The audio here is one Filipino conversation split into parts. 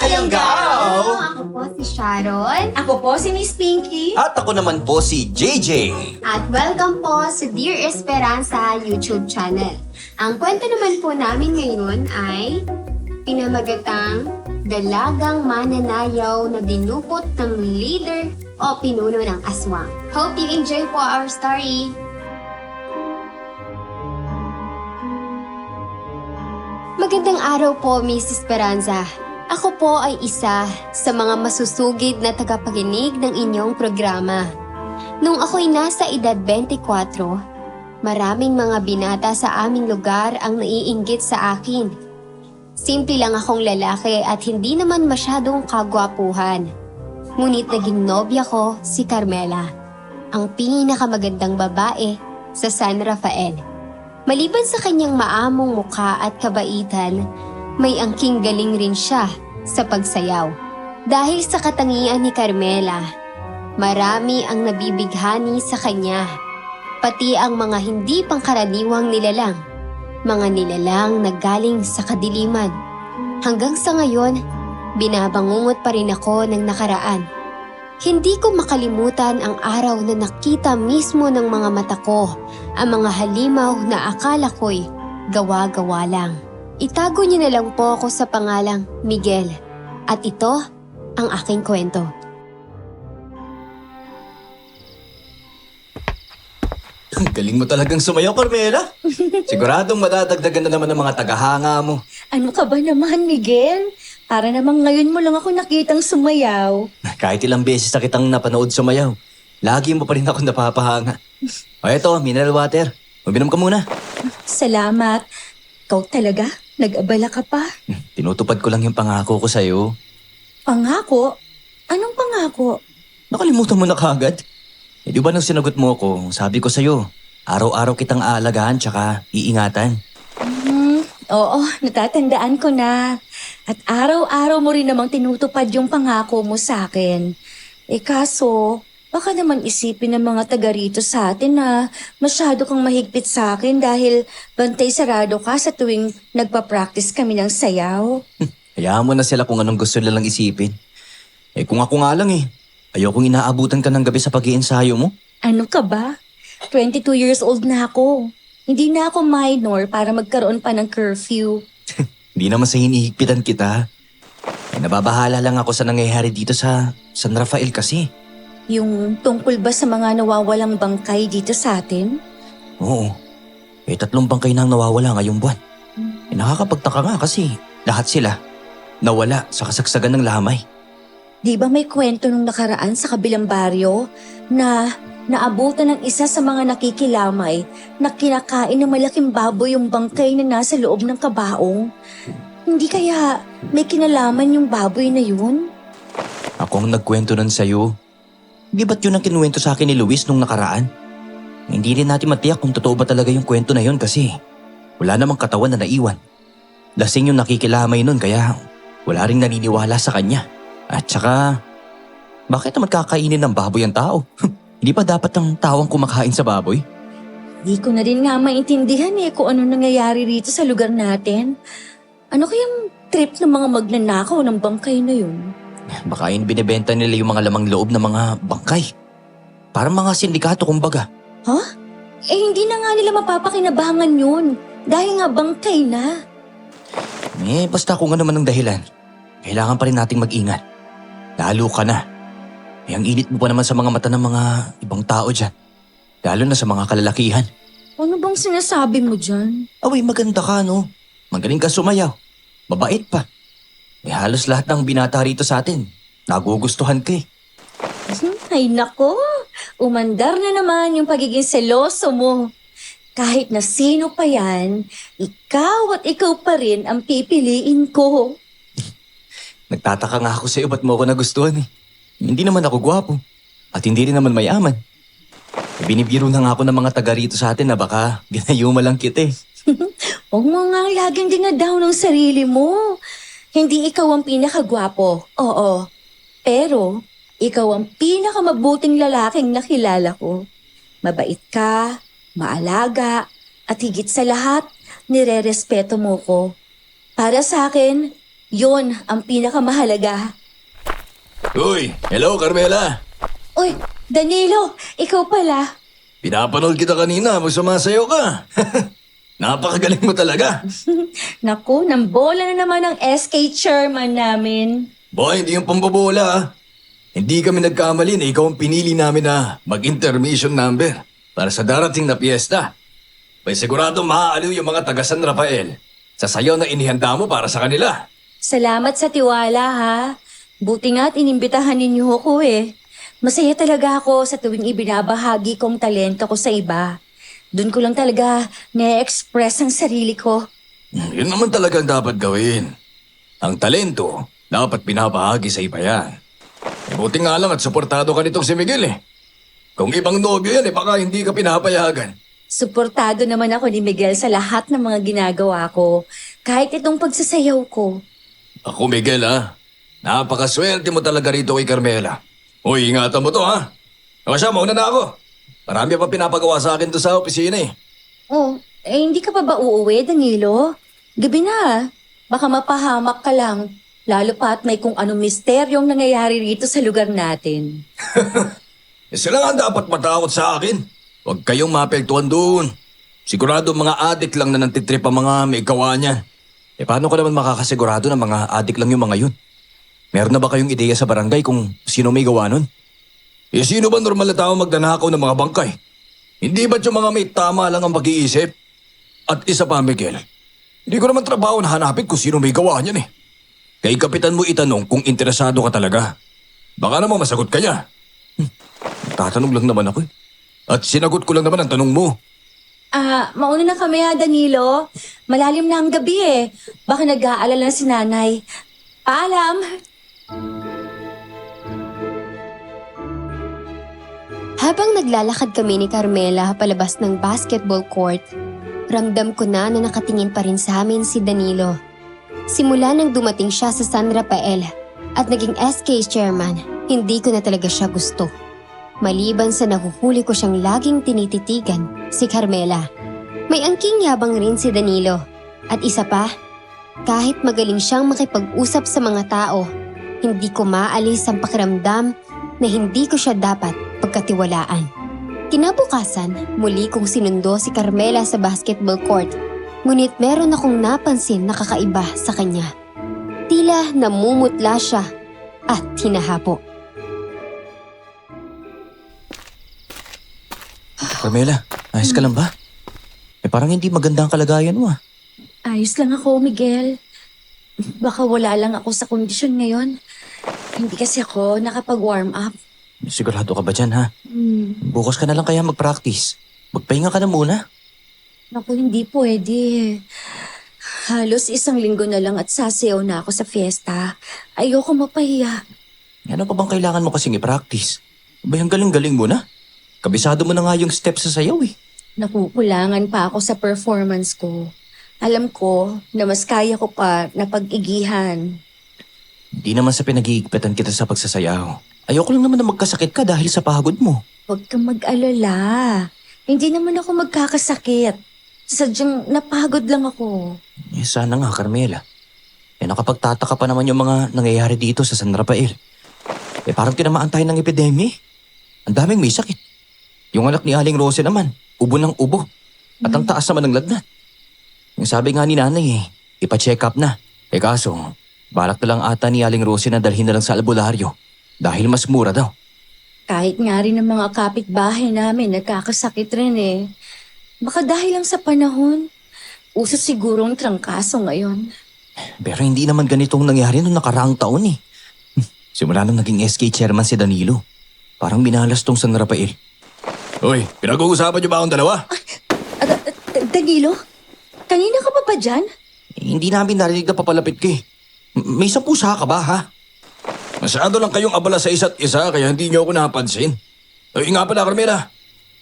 Ayanggaw! Ako po si Sharon. Ako po si Miss Pinky. At ako naman po si JJ. At welcome po sa Dear Esperanza YouTube channel. Ang kwento naman po namin ngayon ay pinamagatang Dalagang Mananayaw na dinukot ng leader o pinuno ng aswang. Hope you enjoy po our story. Magandang araw po, Miss Esperanza. Ako po ay isa sa mga masusugid na tagapakinig ng inyong programa. Nung ako'y nasa edad 24, maraming mga binata sa aming lugar ang naiinggit sa akin. Simple lang akong lalaki at hindi naman masyadong kagwapuhan. Ngunit naging nobya ko si Carmela, ang pinakamagandang babae sa San Rafael. Maliban sa kanyang maamong mukha at kabaitan, may angking galing rin siya sa pagsayaw. Dahil sa katangian ni Carmela, marami ang nabibighani sa kanya, pati ang mga hindi pangkaraniwang nilalang, mga nilalang na galing sa kadiliman. Hanggang sa ngayon, binabangungot pa rin ako ng nakaraan. Hindi ko makalimutan ang araw na nakita mismo ng mga mata ko ang mga halimaw na akala ko'y gawa-gawa lang. Itago niyo na lang po ako sa pangalang Miguel. At ito ang aking kwento. Ang galing mo talagang sumayaw, Carmela. Siguradong madadagdagan na naman ng mga tagahanga mo. Ano ka ba naman, Miguel? Para namang ngayon mo lang ako nakitang sumayaw. Kahit ilang beses na kitang napanood sumayaw, lagi mo pa rin ako napapahanga. O eto, mineral water. Uminom ka muna. Salamat. Ikaw talaga? Nag-abala ka pa? Tinutupad ko lang yung pangako ko sa'yo. Pangako? Anong pangako? Nakalimutan mo na kagad. Eh di ba nung sinagot mo ko, sabi ko sa'yo, araw-araw kitang aalagaan tsaka iingatan. Oo, natatandaan ko na. At araw-araw mo rin namang tinutupad yung pangako mo sa akin. Eh kaso, baka naman isipin ng mga taga rito sa atin na masyado kang mahigpit sa akin dahil bantay sarado ka sa tuwing nagpa-practice kami ng sayaw. Hayaan mo na sila kung anong gusto nilang isipin. Eh kung ako nga lang ayokong inaabutan ka ng gabi sa pag-iensayo mo. Ano ka ba? 22 years old na ako. Hindi na ako minor para magkaroon pa ng curfew. Hindi naman sa hinihigpitan kita. Eh, nababahala lang ako sa nangyayari dito sa San Rafael kasi. Yung tungkol ba sa mga nawawalang bangkay dito sa atin? Oo. Eh 3 bangkay na ang nawawala ngayong buwan. Eh nakakapagtaka nga kasi lahat sila nawala sa kasagsagan ng lamay. Di ba may kwento nung nakaraan sa kabilang baryo na naabutan ng isa sa mga nakikilamay na kinakain ng malaking baboy yung bangkay na nasa loob ng kabaong? Hindi kaya may kinalaman yung baboy na yun? Ako ang nagkwento nun sa'yo. Di ba't yun ang kinuwento sa akin ni Luis nung nakaraan? Hindi rin natin matiyak kung totoo ba talaga yung kwento na yun kasi wala namang katawan na naiwan. Lasing yung nakikilamay nun kaya wala ring naniniwala sa kanya. At saka, bakit naman kakainin ng baboy ang tao? Hindi pa dapat ang tao ang kumakain sa baboy? Di ko na rin nga maintindihan kung ano nangyayari rito sa lugar natin. Ano kayang trip ng mga magnanakaw ng bangkay na yun? Baka yun binibenta nila yung mga lamang loob ng mga bangkay. Parang mga sindikato kumbaga. Huh? Eh hindi na nga nila mapapakinabangan yun dahil nga bangkay na. Eh basta kung ano man ang dahilan, kailangan pa rin nating mag-ingat. Lalo ka na. Eh ang init mo pa naman sa mga mata ng mga ibang tao dyan. Lalo na sa mga kalalakihan. Ano bang sinasabi mo dyan? Away maganda ka no. Magaling ka sumayaw. Mabait pa. Eh halos lahat ng binata rito sa atin. Nagugustuhan ka eh. Ay nako, umandar na naman yung pagiging seloso mo. Kahit na sino pa yan, ikaw at ikaw pa rin ang pipiliin ko. Nagtataka nga ako sa'yo ba't mo ako nagustuhan eh. Hindi naman ako gwapo. At hindi rin naman mayaman. Eh, binibiro na nga ako ng mga taga rito sa atin na baka ginayuma lang kita eh. Huwag mo nga laging dinadaw ng sarili mo. Hindi ikaw ang pinakagwapo, oo. Pero, ikaw ang pinakamabuting lalaking nakilala ko. Mabait ka, maalaga, at higit sa lahat, nire-respeto mo ko. Para sa akin, Yun ang pinakamahalaga. Uy, hello Carmela. Uy, Danilo, ikaw pala. Pinapanood kita kanina, magsumasayaw ka. Napakagaling mo talaga. Naku, nambola na naman ang SK chairman namin. Boy, hindi yung pambobola ah. Hindi kami nagkamali na ikaw ang pinili namin na mag-intermission number para sa darating na piyesta. May sigurado maaaliw yung mga taga San Rafael sa sayaw na inihanda mo para sa kanila. Salamat sa tiwala ha. Buti nga't inimbitahan ninyo ako eh. Masaya talaga ako sa tuwing ibinabahagi kong talento ko sa iba. Doon ko lang talaga na-express ang sarili ko. Yun naman talaga ang dapat gawin. Ang talento, dapat pinapahagi sa iba yan. Buti nga lang at suportado ka nitong si Miguel eh. Kung ibang nobyo yan baka hindi ka pinapayagan. Suportado naman ako ni Miguel sa lahat ng mga ginagawa ko. Kahit itong pagsasayaw ko. Ako Miguel ha, napakaswerte mo talaga rito kay Carmela. Uy, ingatan mo to ha. O siya, mauna na ako. Marami pa pinapagawa sa akin to sa opisina eh. Oh, hindi ka pa ba uuwi, Danilo? Gabi na. Baka mapahamak ka lang. Lalo pa at may kung anong misteryong nangyayari rito sa lugar natin. Sila nga dapat matakot sa akin. Huwag kayong maapektuhan doon. Sigurado mga adik lang na nantitrip ang mga may gawa niyan. Paano ka naman makakasigurado na mga adik lang yung mga yun? Meron na ba kayong ideya sa barangay kung sino may gawa nun? Sino ba normal na tao magdanakaw ng mga bangkay? Hindi ba't yung mga may tama lang ang pag-iisip? At isa pa, Miguel, hindi ko naman trabaho na hanapin kung sino may gawa niyan eh. Kay kapitan mo itanong kung interesado ka talaga. Baka naman masagot ka niya. Tatanong lang naman ako eh. At sinagot ko lang naman ang tanong mo. Mauna na kami ha, Danilo. Malalim na ang gabi eh. Baka nag-aalala si nanay. Paalam! Habang naglalakad kami ni Carmela palabas ng basketball court, ramdam ko na nakatingin pa rin sa amin si Danilo. Simula nang dumating siya sa San Rafael at naging SK chairman, hindi ko na talaga siya gusto. Maliban sa nahuhuli ko siyang laging tinititigan, si Carmela. May angking yabang rin si Danilo. At isa pa, kahit magaling siyang makipag-usap sa mga tao, hindi ko maalis ang pakiramdam na hindi ko siya dapat pagkatiwalaan. Kinabukasan, muli kong sinundo si Carmela sa basketball court. Ngunit meron akong napansin na kakaiba sa kanya. Tila namumutla siya at hinahapo. Carmela, ayos ka lang ba? Parang hindi maganda ang kalagayan mo ah. Ayos lang ako, Miguel. Baka wala lang ako sa kondisyon ngayon. Hindi kasi ako nakapag-warm up. Sigurado ka ba dyan ha? Bukas ka na lang kaya mag-practice. Magpahinga ka na muna. Naku, hindi pwede. Halos 1 linggo na lang at sasayaw na ako sa fiesta. Ayoko mapahiya. Ano pa bang kailangan mo kasing i-practice? Abay, ang galing-galing mo na. Kabisado mo na nga yung steps sa sayaw eh. Nakukulangan pa ako sa performance ko. Alam ko na mas kaya ko pa na pag-igihan. Hindi naman sa pinag-iigpitan kita sa pagsasayaw. Ayoko lang naman na magkasakit ka dahil sa pagod mo. Huwag kang mag-alala. Hindi naman ako magkakasakit. Sadyang napagod lang ako. Sana nga, Carmela. Nakapagtataka pa naman yung mga nangyayari dito sa San Rafael. Parang tinamaan tayo ng epidemya. Ang daming may sakit. Yung anak ni Aling Rose naman, ubo ng ubo. At ang taas naman ng lagnat. Yung sabi nga ni nanay ipa-check up na. Kaso, balak na lang ata ni Aling Rose na dalhin na lang sa albularyo. Dahil mas mura daw. Kahit nga rin ang mga kapitbahay namin nagkakasakit rin eh. Baka dahil lang sa panahon. Uso sigurong trangkaso ngayon. Pero hindi naman ganitong nangyari noong nakaraang taon eh. Simula nung naging SK chairman si Danilo. Parang binalas tong San Rafael. Uy, pinag-uusapan niyo ba akong dalawa? Danilo? Kanina ka pa ba dyan? Hindi namin narinig na papalapit ka eh. May sapusa ka ba ha? Masyado lang kayong abala sa isa't isa kaya hindi niyo ako napansin. Uy, nga pala Carmela.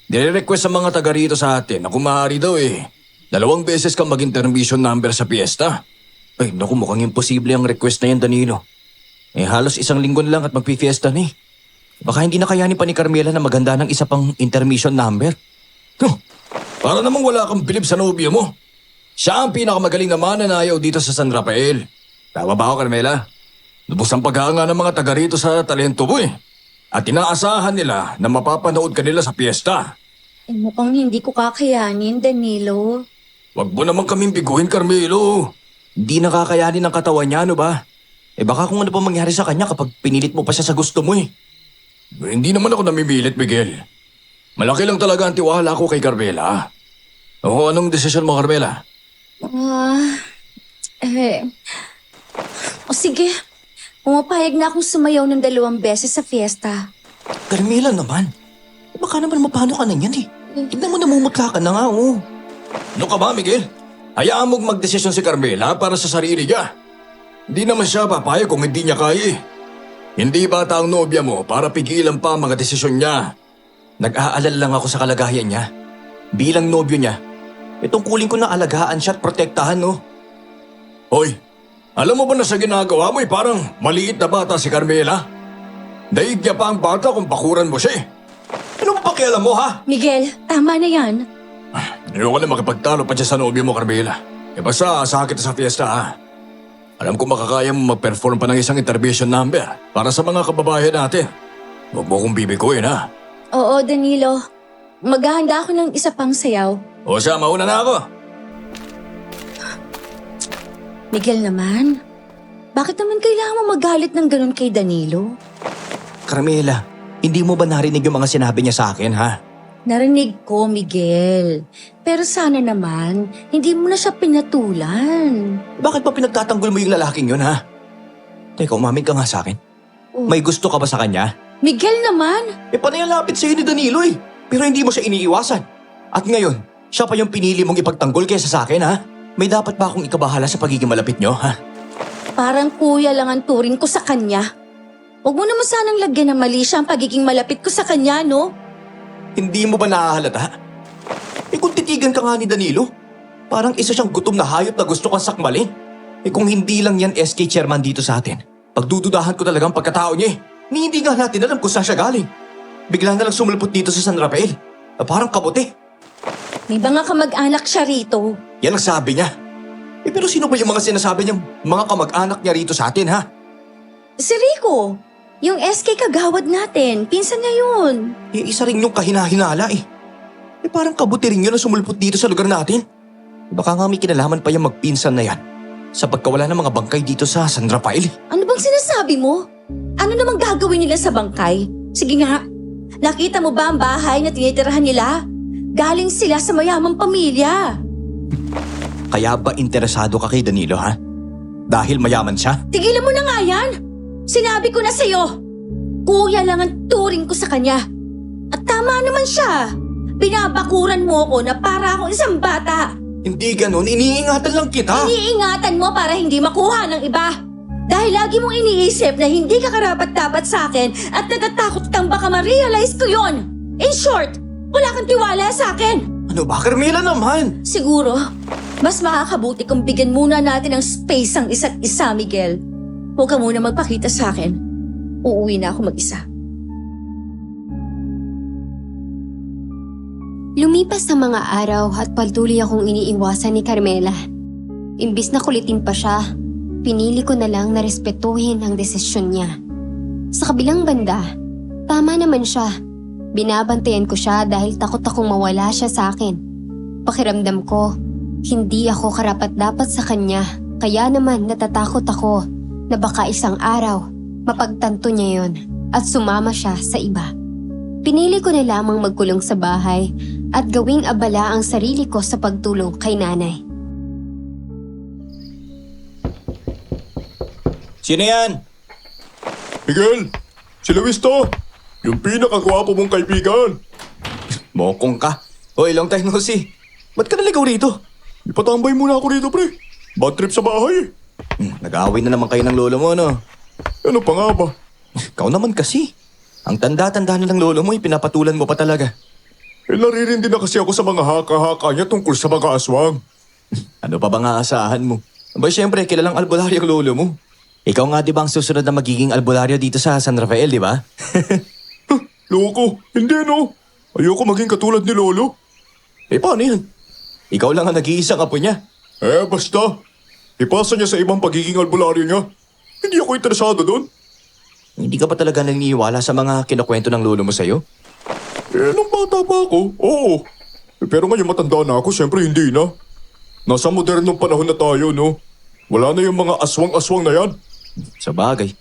Dire-request sa mga taga rito sa atin na kung maaari daw 2 beses kang mag-intermission number sa piyesta. Ay, naku, mukhang imposible ang request na yan, Danilo. Halos 1 linggo na lang at magpifiesta na eh. Baka hindi na kayanin pa ni Carmela na maganda ng isa pang intermission number. Huh, para namang wala kang bilib sa nobyo mo. Siya ang pinakamagaling na mananayaw dito sa San Rafael. Tama ba ako, Carmela? Lubos ang paghanga ng mga taga rito sa talento mo eh. At inaasahan nila na mapapanood ka nila sa piyesta. Mukhang hindi ko kakayanin, Danilo. Wag mo naman kaming biguhin, Carmelo. Hindi nakakayanin ng katawan niya, ano ba? Baka kung ano pa mangyari sa kanya kapag pinilit mo pa siya sa gusto mo eh. Hindi naman ako namimilit, Miguel. Malaki lang talaga ang tiwala ko kay Carmela. O anong desisyon mo, Carmela? O sige, pumapayag na akong sumayaw ng 2 beses sa fiesta. Carmela naman. Baka naman mapano ka na yan eh. Tignan mo namumutla ka na nga, oh. Ano ka ba, Miguel? Hayaan mong magdesisyon si Carmela para sa sarili niya. Hindi naman siya papayag kung hindi niya kaya eh. Hindi bata ang nobya mo para pigilan pa ang mga desisyon niya. Nag-aalala lang ako sa kalagayan niya. Bilang nobyo niya, tungkulin ko na alagaan siya at protektahan, no? Hoy, alam mo ba na sa ginagawa mo parang maliit na bata si Carmela? Daig niya pa ang bata kung bakuran mo siya eh. Ano ba pakialam mo ha? Miguel, tama na yan. Ayoko na makipagtalo pa siya sa nobyo mo, Carmela. Basta asahan kita sa fiesta ha. Alam ko makakaya mo mag-perform pa ng isang intervention number para sa mga kababayan natin. Huwag mo kong bibiguin ha. Oo, Danilo. Maghahanda ako ng isa pang sayaw. O siya, mauna na ako. Miguel naman, bakit naman kailangan mo magalit ng ganun kay Danilo? Carmela, hindi mo ba narinig yung mga sinabi niya sa akin, ha? Narinig ko, Miguel. Pero sana naman, hindi mo na siya pinatulan. Bakit pa pinagtatanggol mo yung lalaking yun, ha? Teka, umamin ka nga sa akin. Oh. May gusto ka ba sa kanya? Miguel naman! Panay ang lapit sa'yo ni Danilo eh. Pero hindi mo siya iniiwasan. At ngayon, siya pa yung pinili mong ipagtanggol kaysa sa akin, ha? May dapat ba akong ikabahala sa pagiging malapit nyo, ha? Parang kuya lang ang turing ko sa kanya. Huwag mo naman sanang lagyan ng mali siya ang pagiging malapit ko sa kanya, no? Hindi mo ba nahahalata? Kung titigan ka nga ni Danilo, parang isa siyang gutom na hayop na gusto kang sakmalin. Kung hindi lang yan SK chairman dito sa atin, pagdududahan ko talagang pagkatao niya eh. Hindi nga natin alam kung saan siya galing. Bigla na lang sumulpot dito sa San Rafael. Parang kabuti. May mga kamag-anak siya rito. Yan ang sabi niya. Pero sino ba yung mga sinasabi niyang mga kamag-anak niya rito sa atin, ha? Si Rico, yung SK kagawad natin, pinsan niya yun. Isa rin yung kahinahinala eh. Parang kabuti rin yun na sumulpot dito sa lugar natin. Baka nga may kinalaman pa yung magpinsan na yan sa pagkawala ng mga bangkay dito sa San Rafael. Ano bang sinasabi mo? Ano namang gagawin nila sa bangkay? Sige nga, nakita mo ba ang bahay na tinitirahan nila? Galing sila sa mayamang pamilya. Kaya ba interesado ka kay Danilo, ha? Dahil mayaman siya? Tigilan mo na nga yan! Sinabi ko na sa'yo! Kuya lang ang turing ko sa kanya. At tama naman siya. Binabakuran mo ko na para akong isang bata. Hindi ganun, iniingatan lang kita. Iniingatan mo para hindi makuha ng iba. Dahil lagi mong iniisip na hindi ka karapat-dapat sa akin at natatakot kang baka ma-realize ko yon. In short, wala kang tiwala sa akin. Ano ba, Carmela naman? Siguro, mas makakabuti kung bigyan muna natin ng space ang isa't isa, Miguel. Huwag ka muna magpakita sa akin. Uuwi na ako mag-isa. Lumipas ang mga araw at patuloy akong iniiwasan ni Carmela. Imbis na kulitin pa siya, pinili ko na lang na respetuhin ang desisyon niya. Sa kabilang banda, tama naman siya. Binabantayan ko siya dahil takot akong mawala siya sa akin. Pakiramdam ko, hindi ako karapat-dapat sa kanya. Kaya naman natatakot ako na baka isang araw mapagtanto niya yon at sumama siya sa iba. Pinili ko na lamang magkulong sa bahay at gawing abala ang sarili ko sa pagtulong kay nanay. Sino yan? Miguel, si Luis to. Yung pinakagwapo mong kaibigan. Mokong ka. Hoy, long time no see. Ba't ka naligaw rito? Ipatambay muna ako rito, pre. Bad trip sa bahay. Nag-aaway na naman kayo ng lolo mo, no? Ano pa nga ba? Ikaw naman kasi. Ang tanda-tanda na ng lolo mo, pinapatulan mo pa talaga. Naririndi na kasi ako sa mga haka-haka niya tungkol sa mga aswang. Ano pa ba nga asahan mo? Ba siyempre, kilalang albularyo ang lolo mo. Ikaw nga di ba ang susunod na magiging albularyo dito sa San Rafael, di ba? Loko, hindi no. Ayoko maging katulad ni Lolo. Paano yan? Ikaw lang ang nag-iisang apo niya. Basta. Ipasa niya sa ibang pagiging albularyo niya. Hindi ako interesado doon. Hindi ka pa talaga naniniwala sa mga kinukwento ng lolo mo sa'yo? Nung bata pa ako, oo. Pero ngayon matanda na ako, syempre hindi na. Nasa modernong panahon na tayo, no? Wala na yung mga aswang-aswang na yan. Sa bagay.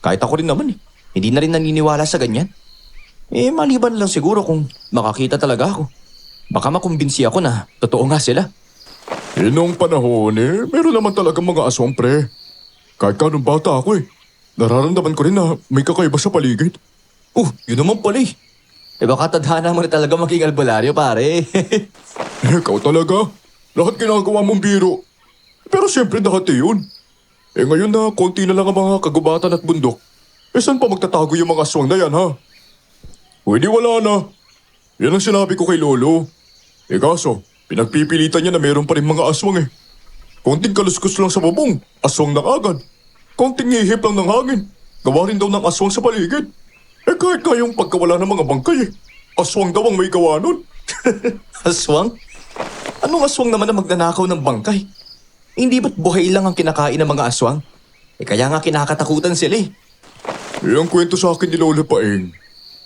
Kahit ako rin naman eh. Hindi na rin naniniwala sa ganyan. Maliban lang siguro kung makakita talaga ako. Baka makumbinsi ako na totoo nga sila. Nung panahon meron naman talaga mga aswang pre. Kahit ka nung bata ako nararamdaman ko rin na may kakaiba sa paligid. Yun naman pala eh. Baka tadhana mo na talaga maging albularyo pare. Ikaw talaga. Lahat ginagawa mong biro. Pero siyempre dati yun. Ngayon na konti na lang ang mga kagubatan at bundok. Saan pa magtatago yung mga aswang na yan ha? Pwede wala na. Yan ang sinabi ko kay Lolo. Kaso, pinagpipilitan niya na meron pa rin mga aswang Konting kaluskus lang sa bubong, aswang na agad. Konting ihip lang ng hangin, gawa rin daw ng aswang sa paligid. Kahit nga yung pagkawala ng mga bangkay aswang daw ang may gawa nun. Aswang? Anong aswang naman na magnanakaw ng bangkay? Hindi ba't buhay lang ang kinakain ng mga aswang? Kaya nga kinakatakutan sila eh. Ang kwento sa akin ni Lolo Paeng,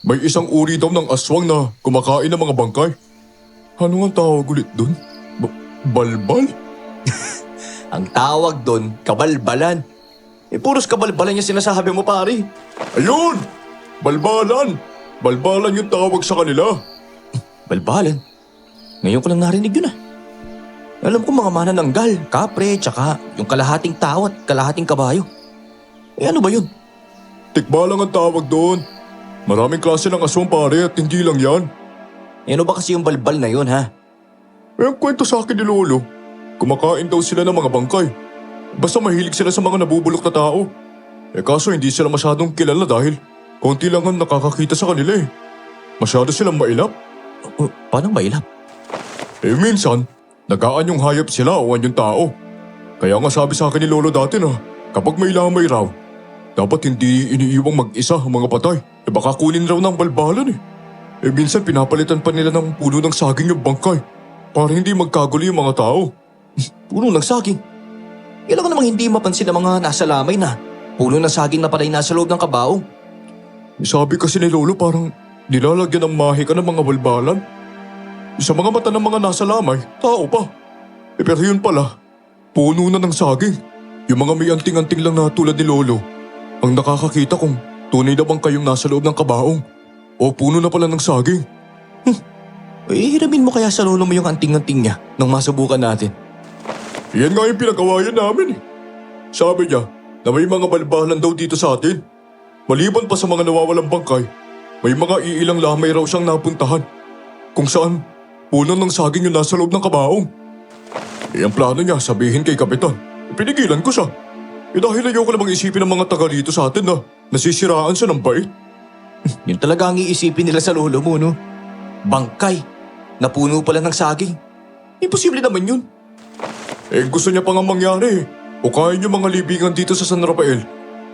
may isang uri daw ng aswang na kumakain ng mga bangkay. Ano ang tawag ulit dun? Balbal? Ang tawag doon, kabalbalan. Puros kabalbalan yung sinasabi mo pare. Ayun! Balbalan! Balbalan yung tawag sa kanila. Balbalan? Ngayon ko lang narinig yun ah. Alam ko mga manananggal, kapre, tsaka yung kalahating tao at kalahating kabayo. Ano ba yun? Tikbalang ang tawag doon. Maraming klase ng aswang pare at hindi lang yan. Ano ba kasi yung balbal na yun ha? Ang kwento sa akin ni Lolo, kumakain daw sila ng mga bangkay. Basta mahilig sila sa mga nabubulok na tao. Kaso hindi sila masyadong kilala dahil konti lang ang nakakakita sa kanila Masyado silang mailap. Paano mailap? Minsan, nagaan yung hayop sila o yung tao. Kaya nga sabi sa akin ni Lolo dati na kapag may lamay raw, dapat hindi iniiwang mag-isa ang mga patay. Baka kunin raw ng balbalan minsan pinapalitan pa nila ng puno ng saging yung bangkay para hindi magkagulo yung mga tao. Puno ng saging. Kailangan namang hindi mapansin ng mga nasa lamay na puno ng saging na pala'y nasa loob ng kabaong. Sabi kasi ni Lolo parang nilalagyan ng mahika ng mga balbalan. Sa mga mata ng mga nasa lamay, tao pa. Pero yun pala, puno na ng saging. Yung mga may anting-anting lang na tulad ni Lolo, ang nakakakita kung tunay na bang kayong nasa loob ng kabaong o puno na pala ng saging. Hiramin mo kaya sa lolo mo yung anting-anting niya nang masubukan natin. Yan nga yung pinagawayan namin Sabi niya na may mga balbalan daw dito sa atin. Maliban pa sa mga nawawalang bangkay, may mga iilang lamay raw siyang napuntahan kung saan puno ng saging yung nasa loob ng kabaong. Ang plano niya sabihin kay Kapitan, pinigilan ko siya. Dahil ayoko namang isipin ng mga taga rito sa atin na nasisiraan siya ng bait. Yun talaga ang iisipin nila sa lolo mo, no? Bangkay, na puno pala ng saging. Imposible naman yun. Gusto niya pa nga mangyari Ukayin yung mga libingan dito sa San Rafael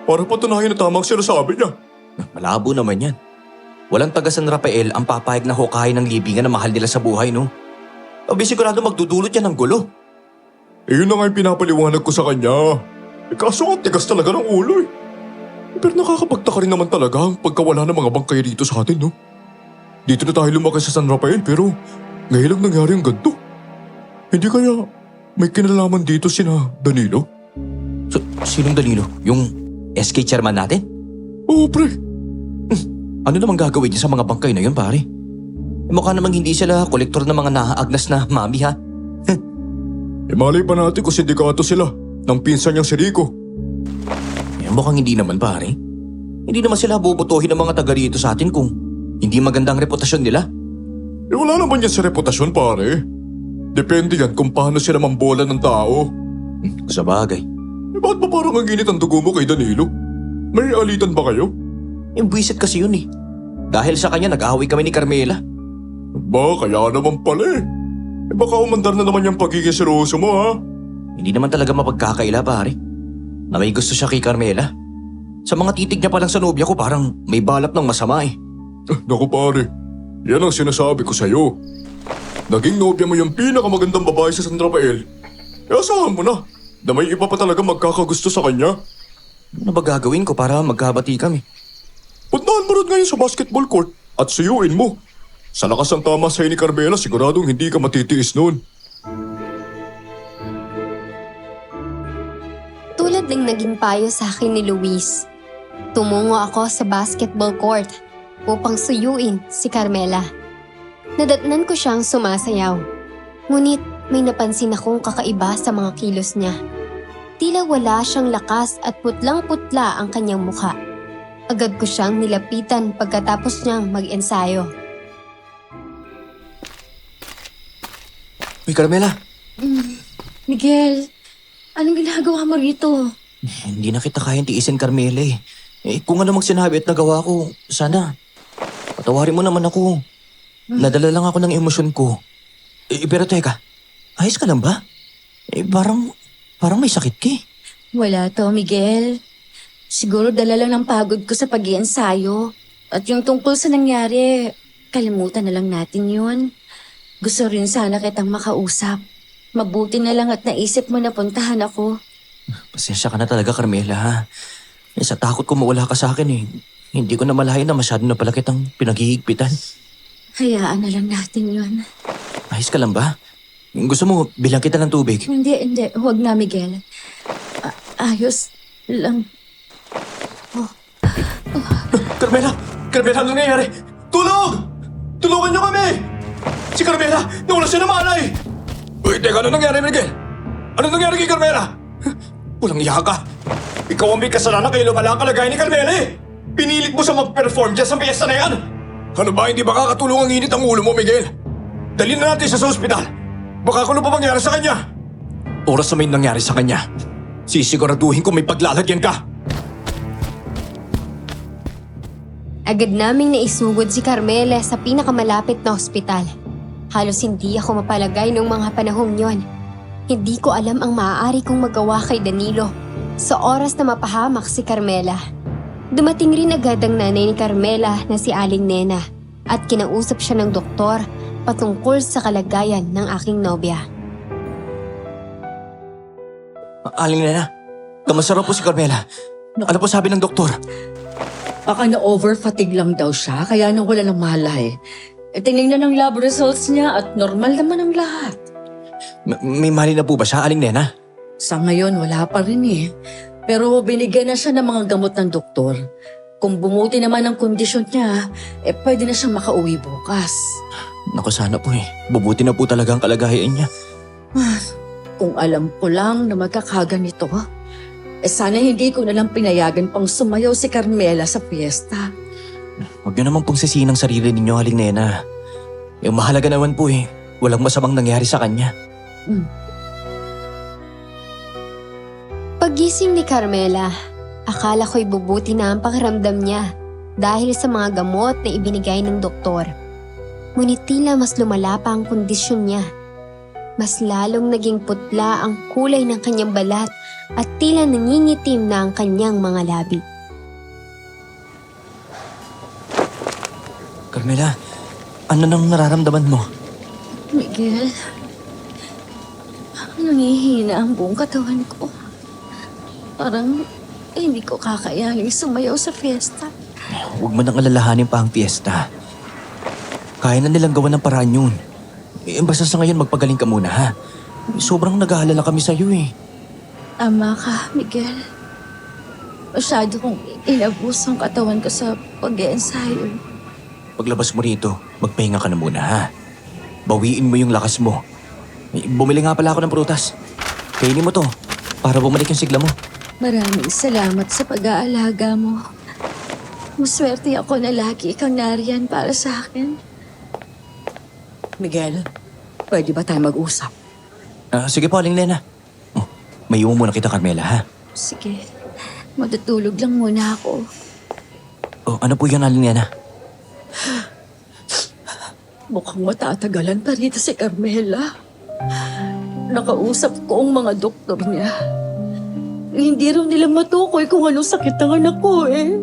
para patunayan na tama ang sinasabi niya. Malabo naman yan. Walang taga San Rafael ang papayag na hukayin ng libingan na mahal nila sa buhay, no? Sigurado magdudulot yan ng gulo. Yun na nga yung pinapaliwanag ko sa kanya. Kaso ang tigas talaga ng ulo Pero nakakapagtaka rin naman talaga ang pagkawala ng mga bangkay dito sa atin, no? Dito na tayo lumaki sa San Rafael pero ngayon lang nangyari ang ganito. Hindi kaya may kinalaman dito sina Danilo? Sinong Danilo? Yung SK chairman natin? Oo, pre. Ano namang gagawin niya sa mga bangkay na yun, pare? Mukha namang hindi sila kolektor ng mga naaagnas na mami, ha? Malay pa natin kung sindikato sila ng pinsan niyang si Rico. Mukhang hindi naman, pare. Hindi naman sila bubutuhin ng mga taga rito sa atin kung hindi magandang reputasyon nila. Wala naman yan sa reputasyon, pare. Depende yan kung paano sila mambola ng tao. Sa bagay. Bakit ba parang ang init ang dugo mo kay Danilo? May alitan ba kayo? Yung buwisit kasi yun eh. Dahil sa kanya nag-away kami ni Carmela. Ba, kaya naman pala baka umandar na naman yung pagiging seryoso mo, ha? Hindi naman talaga mapagkakaila, pare. Na may gusto siya kay Carmela. Sa mga titig niya pa lang sa nobya ko parang may balak ng masama eh. Naku pare, yan ang sinasabi ko sa'yo. Naging nobya mo yung pinakamagandang babae sa San Rafael. Asahan mo na. na may iba pa talaga magkakagusto sa kanya. Ano ba gagawin ko para magkabati kami? Puntahan mo rin ngayon sa basketball court at suyuin mo. Sa lakas ng tama sa'yo ni Carmela, siguradong hindi ka matitiis noon. Tulad ng naging payo sa akin ni Luis, tumungo ako sa basketball court upang suyuin si Carmela. Nadatnan ko siyang sumasayaw. Ngunit may napansin akong kakaiba sa mga kilos niya. Tila wala siyang lakas at putlang-putla ang kanyang mukha. Agad ko siyang nilapitan pagkatapos niyang mag-ensayo. Uy, Carmela, Miguel, anong ginagawa mo rito? hindi na kita kayang tiisin, Carmela eh. Kung ano mang sinabi at nagawa ko, sana, patawarin mo naman ako. Nadala lang ako ng emosyon ko. Pero teka, ayos ka lang ba? Parang may sakit ka eh. Wala to, Miguel. Siguro dala lang ng pagod ko sa pag-iensayo. At yung tungkol sa nangyari, kalimutan na lang natin yun. Gusto rin sana kitang makausap. Mabuti na lang at naisip mo na puntahan ako. Pasensya ka na talaga, Carmela ha. Sa takot ko mawala ka sa akin eh. Hindi ko na malayan na masyado na pala kitang pinaghihigpitan. Hayaan na lang natin yun. Ayos ka lang ba? Gusto mo, bilang kita ng tubig? Hindi. Huwag na, Miguel. Ayos lang. Carmela! Carmela, ano nangyayari? Tulong! Tulungan niyo kami! Si Carmela, nawala siya ng malay! Uy, teka, ano nangyari, Miguel? Ano nangyari kay Carmela? Walang iya ka. Ikaw ang may kasalanan kayo lumala ang kalagayan ni Carmela eh! Pinilit mo sa mag-perform dyan sa piyesta na yan! Ano ba, hindi ba kakatulong ang init ang ulo mo, Miguel? Dalhin na natin siya sa ospital. Baka kung ano pa mangyari sa kanya. Oras na may nangyari sa kanya, sisiguraduhin ko may paglalagyan ka. Agad naming naisugod si Carmela sa pinakamalapit na ospital. Halos hindi ako mapalagay noong mga panahong yon. Hindi ko alam ang maaari kong magawa kay Danilo sa oras na mapahamak si Carmela. Dumating rin agad ang nanay ni Carmela na si Aling Nena at kinausap siya ng doktor patungkol sa kalagayan ng aking nobya. Aling Nena, kamusta raw po si Carmela? Ano po sabi ng doktor? Baka na-overfatigue lang daw siya, kaya nawala ng malay. Tinignan ng lab results niya at normal naman ang lahat. May mali na po ba siya, Aling Nena? Sa ngayon, wala pa rin eh. Pero binigyan na siya ng mga gamot ng doktor. Kung bumuti naman ang kondisyon niya, pwede na siyang makauwi bukas. Naku, sana po eh. Bubuti na po talaga ang kalagayan niya. Kung alam ko lang na magkakaganito, sana hindi ko nalang pinayagan pang sumayaw si Carmela sa fiesta. Huwag niyo naman pong sisihin ang sarili ninyo, Aling Nena. Yung mahalaga naman po eh, walang masamang nangyari sa kanya. Paggising ni Carmela, akala ko'y bubuti na ang pakiramdam niya dahil sa mga gamot na ibinigay ng doktor. Ngunit tila mas lumala pa ang kondisyon niya. Mas lalong naging putla ang kulay ng kanyang balat at tila nangingitim na ang kanyang mga labi. Carmela, ano nang nararamdaman mo? Miguel, nangihina ang buong katawan ko. Parang hindi ko kakayanin sumayaw sa fiesta. Huwag mo nang alalahanin pa ang fiesta. Kaya na nilang gawa ng paraan yun. Basta sa ngayon magpagaling ka muna ha. Sobrang nag-aalala kami sa'yo eh. Tama ka, Miguel. Masyado kong inabos ang katawan ko sa pag-iensayo. Paglabas mo rito, magpahinga ka na muna ha. Bawiin mo yung lakas mo. Bumili nga pala ako ng prutas. Kainin mo to para bumalik yung sigla mo. Maraming salamat sa pag-aalaga mo. Maswerte ako na lagi kang nariyan para sa akin. Miguel, pwede ba tayo mag-usap? Sige po, Aling Lena. May iwan muna kita, Carmela ha. Sige, matutulog lang muna ako. Ano po yan, Aling Lena? Mukhang matatagalan pa rito si Carmela. Nakausap ko ang mga doktor niya. Hindi raw nila matukoy kung anong sakit ng anak ko eh.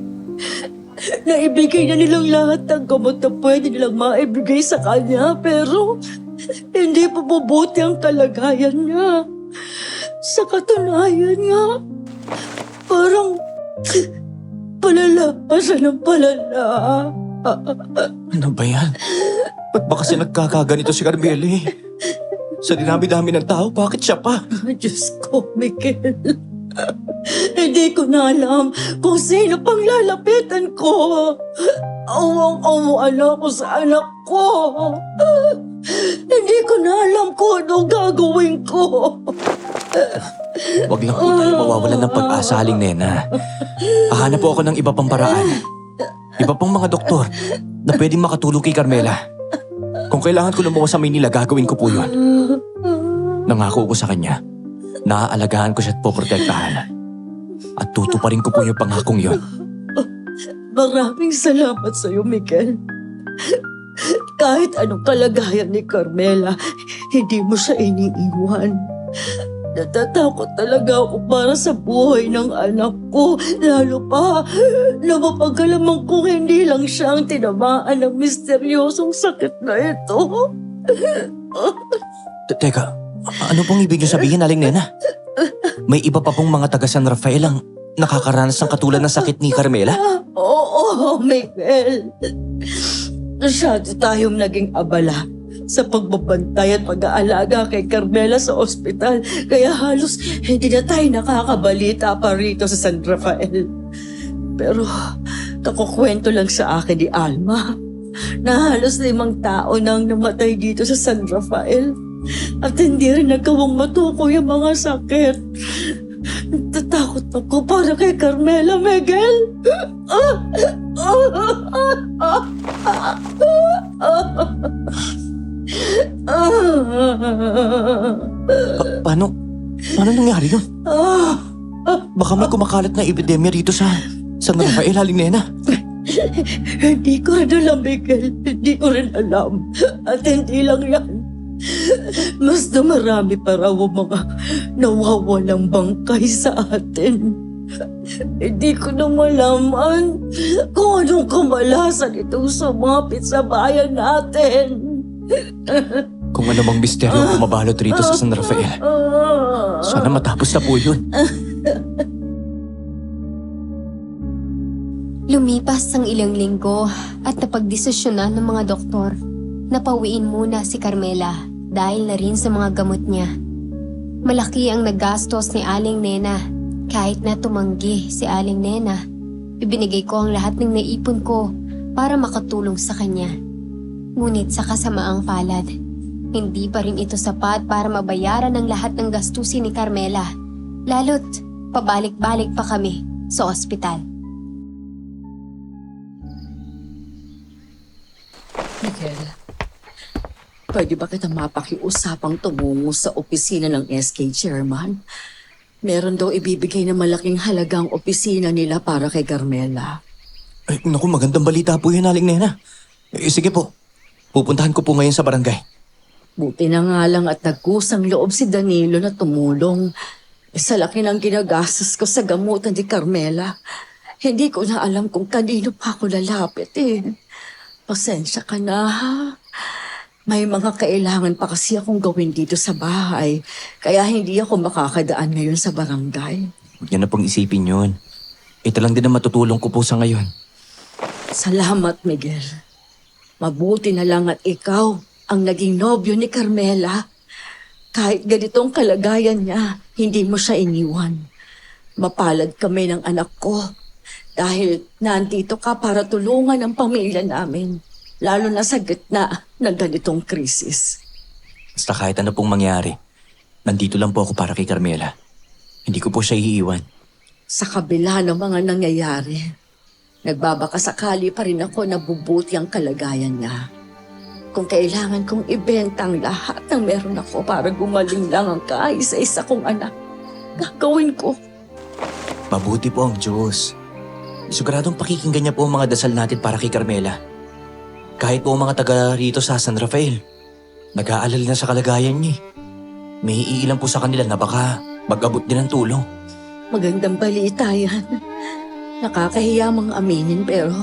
Naibigay na nilang lahat ng gamot na pwede nilang maibigay sa kanya pero hindi pa mabuti ang kalagayan niya. Sa katunayan nga, parang palala pa siya ng palala. Ano ba yan? Ba't ba kasi nagkakaganito si Carmela eh? Sa dinami-dami ng tao, bakit siya pa? Diyos ko, Miguel. Hindi ko na alam kung sino pang lalapitan ko. Awang-awa na ako sa anak ko. Hindi ko na alam kung ano gagawin ko. Huwag lang po tayo mawawalan ng pag-asa, Aling Nena. Hahanap po ako ng iba pang paraan. Iba pang mga doktor na pwedeng makatulong kay Carmela. Kung kailangan ko lumuwas sa Maynila, gagawin ko po yun. Nangako ko sa kanya. Naaalagaan ko siya at poprotektahan. At tutuparin ko po yung pangakong yun. Maraming salamat sa iyo, Miguel. Kahit anong kalagayan ni Carmela, hindi mo siya iniiwan. Natatakot talaga ako para sa buhay ng anak ko. Lalo pa na mapagkalaman kong hindi lang siya ang tinamaan ng misteryosong sakit na ito. Teka, ano pong ibig niyo sabihin, Aling Nena? May iba pa pong mga taga San Rafael ang nakakaranas ng katulad ng sakit ni Carmela? Oo, Miguel. Masyado tayong naging abala sa pagbabantay at pag-aalaga kay Carmela sa ospital. Kaya halos hindi na tayo nakakabalita pa rito sa San Rafael. Pero kakukwento lang sa akin ni Alma na halos 5 tao nang namatay dito sa San Rafael. At hindi rin nagawang matukoy ang mga sakit. Natatakot ako para kay Carmela, Miguel. Paano nangyari yun? Baka may kumakalat na epidemya rito sa San Rafael, Aling Nena. Hindi ko rin alam, Miguel. Hindi ko rin alam. At hindi lang yan. Mas dumarami pa raw ang mga nawawalang bangkay sa atin. Hindi ko na malaman kung anong kamalasan itong sumapit sa bayan natin. Kung ano mang misteryo ang bumabalot rito sa San Rafael. Sana matapos na po yun. Lumipas ang ilang linggo at napagdesisyonan ng mga doktor na pauwiin muna si Carmela dahil na rin sa mga gamot niya. Malaki ang nagastos ni Aling Nena. Kahit na tumanggi si Aling Nena, ibinigay ko ang lahat ng naipon ko para makatulong sa kanya. Ngunit sa kasamaang palad, hindi pa rin ito sapat para mabayaran ang lahat ng gastusin ni Carmela. Lalo't pabalik-balik pa kami sa ospital. Miguel, pwede ba kitang mapakiusapang tumungo sa opisina ng SK Chairman? Meron daw ibibigay na malaking halagang opisina nila para kay Carmela. Ay, naku, magandang balita po yun, Aling Nena. Sige po, pupuntahan ko po ngayon sa barangay. Buti na nga lang at nagkusang loob si Danilo na tumulong. Sa laki ng ginagastos ko sa gamutan ni Carmela. Hindi ko na alam kung kanino pa ako lalapit eh. Pasensya ka na ha. May mga kailangan pa kasi akong gawin dito sa bahay. Kaya hindi ako makakadaan ngayon sa barangay. Huwag niyo na pong isipin yun. Ito lang din ang matutulong ko po sa ngayon. Salamat, Miguel. Mabuti na lang at ikaw ang naging nobyo ni Carmela. Kahit ganitong kalagayan niya, hindi mo siya iniwan. Mapalad kami ng anak ko dahil nandito ka para tulungan ang pamilya namin. Lalo na sa gitna ng ganitong krisis. Basta kahit ano pong mangyari, nandito lang po ako para kay Carmela. Hindi ko po siya iiwan. Sa kabila ng mga nangyayari, nagbabakasakali pa rin ako na bubuti ang kalagayan niya. Kung kailangan kong ibenta ang lahat ng meron ako para gumaling lang ang kaisa-isa kong anak, gagawin ko. Mabuti po ang Diyos. Siguradong pakikinggan niya po ang mga dasal natin para kay Carmela. Kahit po ang mga taga rito sa San Rafael, nag-aalala na sa kalagayan niya. May iilan po sa kanila na baka mag-abot din ng tulong. Magandang balita yan. Nakakahiya mga aminin pero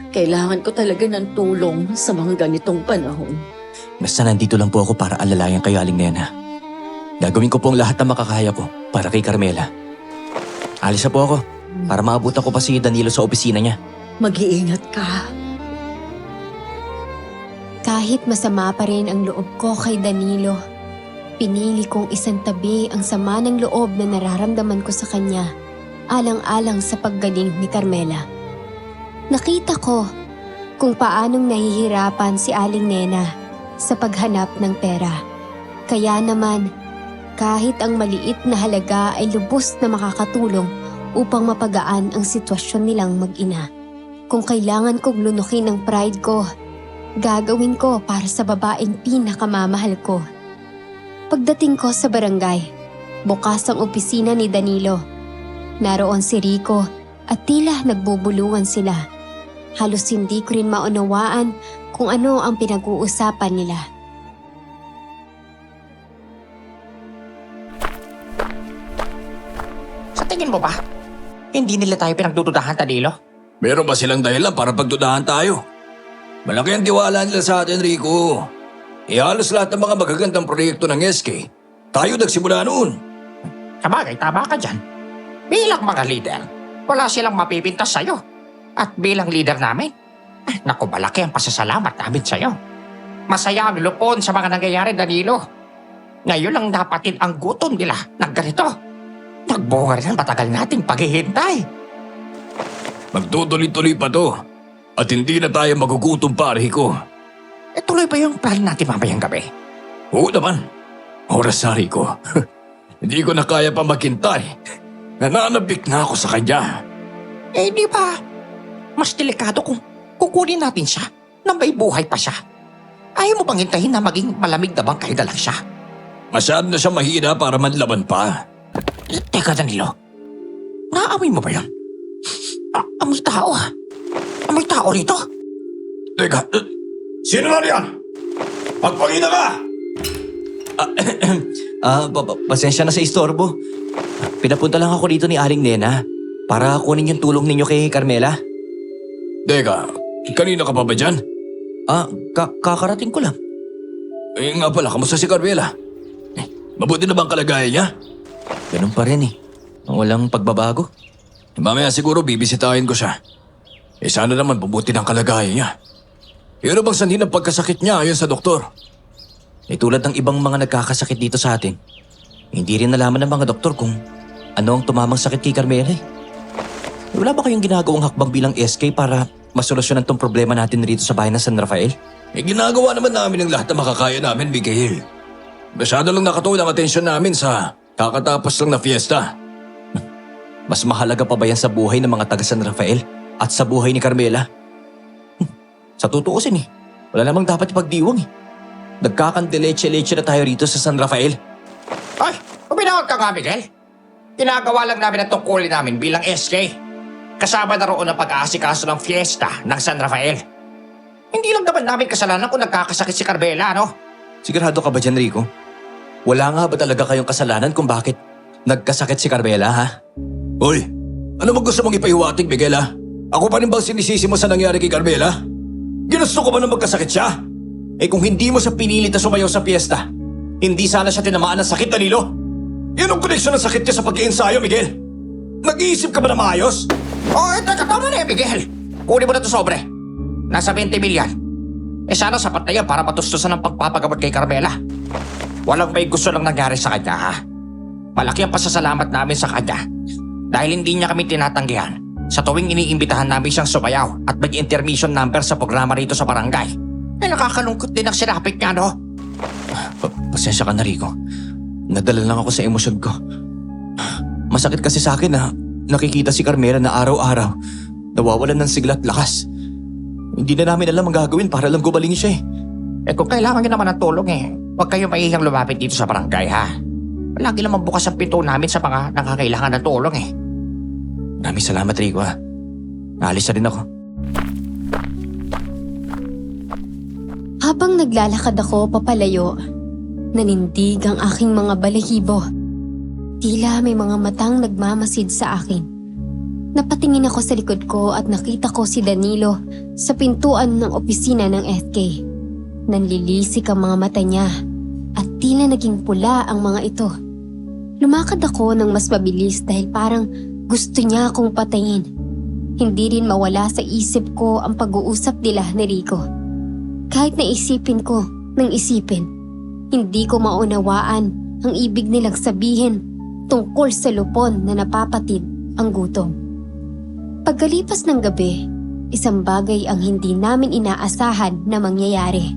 kailangan ko talaga ng tulong sa mga ganitong panahon. Basta nandito lang po ako para alalayan kayo, Aling Nena. Gagawin ko po ang lahat na makakaya ko para kay Carmela. Alis na po ako para maabutan ko pa si Danilo sa opisina niya. Mag-iingat ka. Kahit masama pa rin ang loob ko kay Danilo, pinili kong isantabi ang sama ng loob na nararamdaman ko sa kanya, alang-alang sa paggaling ni Carmela. Nakita ko kung paanong nahihirapan si Aling Nena sa paghanap ng pera. Kaya naman, kahit ang maliit na halaga ay lubos na makakatulong upang mapagaan ang sitwasyon nilang mag-ina. Kung kailangan kong lunukin ang pride ko, gagawin ko para sa babaeng pinakamamahal ko. Pagdating ko sa barangay, bukas ang opisina ni Danilo. Naroon si Rico at tila nagbubulungan sila. Halos hindi ko rin maunawaan kung ano ang pinag-uusapan nila. Sa tingin mo ba, hindi nila tayo pinagdududahan, Danilo? Meron ba silang dahilan para pagdudahan tayo? Malaki ang tiwala nila sa atin, Rico. Halos lahat ng mga magagandang proyekto ng SK, tayo nagsimula noon. Sabagay, tama ka dyan. Bilang mga leader, wala silang mapipintas sa'yo. At bilang leader namin, naku, malaki ang pasasalamat namin sa'yo. Masaya ang lupon sa mga nangyayari, Danilo. Ngayon lang napatin ang gutom nila ng ganito. Nagbunga rin ang matagal nating paghihintay. Magtutuloy-tuloy pa to. At hindi na tayo magugutom pa, Rico. Tuloy ba yung plan natin mamayang gabi? Oo naman. Oras na, Rico. Hindi ko na kaya pa maghintay. Nananabik na ako sa kanya. Di ba? Mas delikado kung kukunin natin siya na may buhay pa siya. Ayaw mo bang hintayin na maging malamig na bangkay na lang siya? Masyado na siya mahina para manlaban pa. Teka, Danilo. Naamoy mo ba yun? Amoy tao ah. Amoy tao rito. Teka, sino na riyan? Magpakita ka! Pasensya na sa istorbo. Pinapunta lang ako dito ni Aling Nena para kunin yung tulong ninyo kay Carmela. Teka, kanina ka pa ba dyan? Kakarating ko lang. Nga pala, kamusta si Carmela? Mabuti na ba ang kalagayan niya? Ganun pa rin eh. Walang pagbabago. Mamaya siguro bibisitahin ko siya. Sana naman mabuti ng kalagayan niya. Pero bang sanhin ang pagkasakit niya ayon sa doktor? Tulad ng ibang mga nagkakasakit dito sa atin, hindi rin nalaman ng mga doktor kung ano ang tumamang sakit kay Carmela eh. Wala ba kayong ginagawang hakbang bilang SK para masolusyonan tong problema natin rito sa bahay ng San Rafael? Ginagawa naman namin ang lahat na makakaya namin, Miguel. Masyado lang nakatuon ang atensyon namin sa kakatapos lang na fiesta. Mas mahalaga pa ba yan sa buhay ng mga taga San Rafael at sa buhay ni Carmela? Sa tutuusin eh, wala namang dapat ipagdiwang eh. Nagkakandeleche-leche na tayo rito sa San Rafael. Ay, uminawag ka nga, Miguel. Ginagawa lang namin ang tungkulin namin bilang SK. Kasama na roon ang pag-aasikaso ng fiesta ng San Rafael. Hindi lang naman namin kasalanan kung nagkakasakit si Carmela, no? Sigurado ka ba dyan, Rico? Wala nga ba talaga kayong kasalanan kung bakit nagkasakit si Carmela, ha? Uy, ano mo gusto mong ipahiwatig, Miguel, ha? Ako pa rin bang sinisisi mo sa nangyari kay Carmela? Ginusto ko ba na magkasakit siya? Kung hindi mo siya pinilit na sumayaw sa fiesta, hindi sana siya tinamaan ng sakit, Danilo? Yan ang koneksyon ng sakit niya sa pag-iensayo, Miguel. Nag-iisip ka ba na maayos? Teka, tama na Miguel. Kunin mo na ito sobre. Nasa 20 milyan. Sana sapat na yan para matustusan ang pagpapagamot kay Carmela. Walang may gusto lang nangyari sa kanya, ha? Malaki ang pasasalamat namin sa kanya. Dahil hindi niya kami tinatanggihan sa tuwing iniimbitahan namin siyang sumayaw at mag-intermission number sa programa rito sa barangay. Nakakalungkot din ang sinapit niya, no? Pasensya ka na, Rico. Nadala lang ako sa emosyon ko. Masakit kasi sa akin na nakikita si Carmela na araw-araw nawawalan ng sigla at lakas. Hindi na namin alam ang gagawin para lang gumaling siya eh. Kung kailangan niyo naman ng tulong huwag kayong mahihiyang lumapit dito sa barangay, ha? Lagi naman bukas ang pinto namin sa mga nakakailangan ng tulong Maraming salamat, Rico, ha. Naalis na rin ako. Habang naglalakad ako papalayo, nanindig ang aking mga balahibo. Tila may mga matang nagmamasid sa akin. Napatingin ako sa likod ko at nakita ko si Danilo sa pintuan ng opisina ng SK. Nanlilisik ang mga mata niya at tila naging pula ang mga ito. Lumakad ako ng mas mabilis dahil parang gusto niya akong patayin. Hindi rin mawala sa isip ko ang pag-uusap nila ni Rico. Kahit naisipin ko nang isipin, hindi ko maunawaan ang ibig nilang sabihin tungkol sa lupon na napapatid ang gutom. Pagkalipas ng gabi, isang bagay ang hindi namin inaasahan na mangyayari.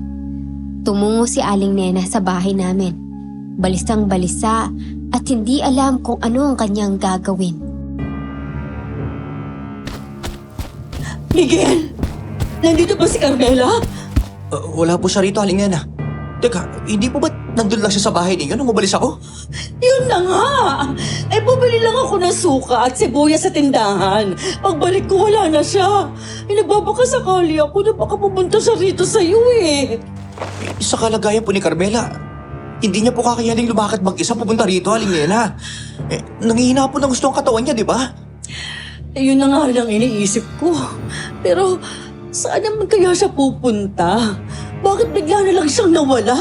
Tumungo si Aling Nena sa bahay namin. Balisang-balisa at hindi alam kung ano ang kanyang gagawin. Miguel! Nandito ba si Carmela? Wala po siya rito, Aling Nena. Teka, hindi po ba nandun lang siya sa bahay ninyo nung umalis ako? Yun na nga! Bumili lang ako ng suka at sibuyas sa tindahan. Pagbalik ko, wala na siya. Nagbabaka sakali ako na baka pumunta siya rito sa'yo eh. Sa kalagayan po ni Carmela, hindi niya po kakayaning lumakad mag-isa pupunta rito, Aling Nena. Nangihina po ng gusto ang katawan niya, di ba? Yun na nga rin ang iniisip ko. Pero saan naman kaya siya pupunta? Bakit bigla na lang siyang nawala?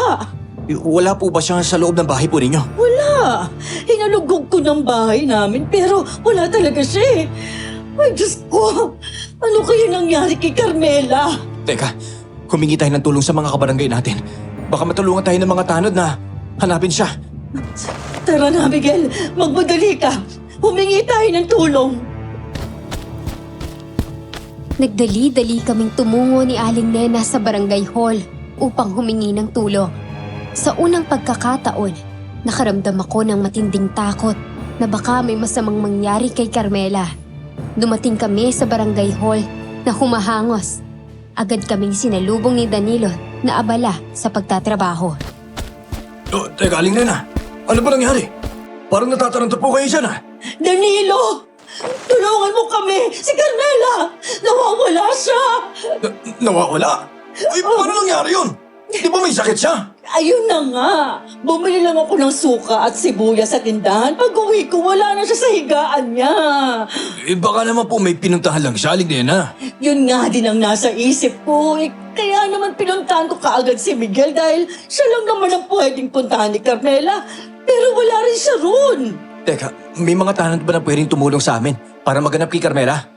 Wala po ba siya sa loob ng bahay po ninyo? Wala. Hinalugog ko ng bahay namin pero wala talaga siya eh. Ay, Diyos ko. Ano kaya nangyari kay Carmela? Teka, humingi tayo ng tulong sa mga kabarangay natin. Baka matulungan tayo ng mga tanod na hanapin siya. Tara na, Miguel. Magmadali ka. Humingi tayo ng tulong. Nagdali-dali kaming tumungo ni Aling Nena sa barangay hall upang humingi ng tulong. Sa unang pagkakataon, nakaramdam ako ng matinding takot na baka may masamang mangyari kay Carmela. Dumating kami sa barangay hall na humahangos. Agad kaming sinalubong ni Danilo na abala sa pagtatrabaho. Teka, Aling Nena. Ano ba nangyari? Parang natataranta po kayo dyan Danilo! Tulungan mo kami! Si Carmela! Nawawala siya! Nawawala? Uy, paano nangyari yun? Di ba may sakit siya? Ayun na nga! Bumili lang ako ng suka at sibuyas sa tindahan. Pag uwi ko, wala na siya sa higaan niya. Baka naman po may pinuntahan lang siya, Aling Nena. Yun nga din ang nasa isip ko. Kaya naman pinuntahan ko kaagad si Miguel dahil siya lang naman ang pwedeng puntahan ni Carmela. Pero wala rin siya roon. Teka, may mga tanod ba na pwedeng tumulong sa amin para maganap kay Carmela?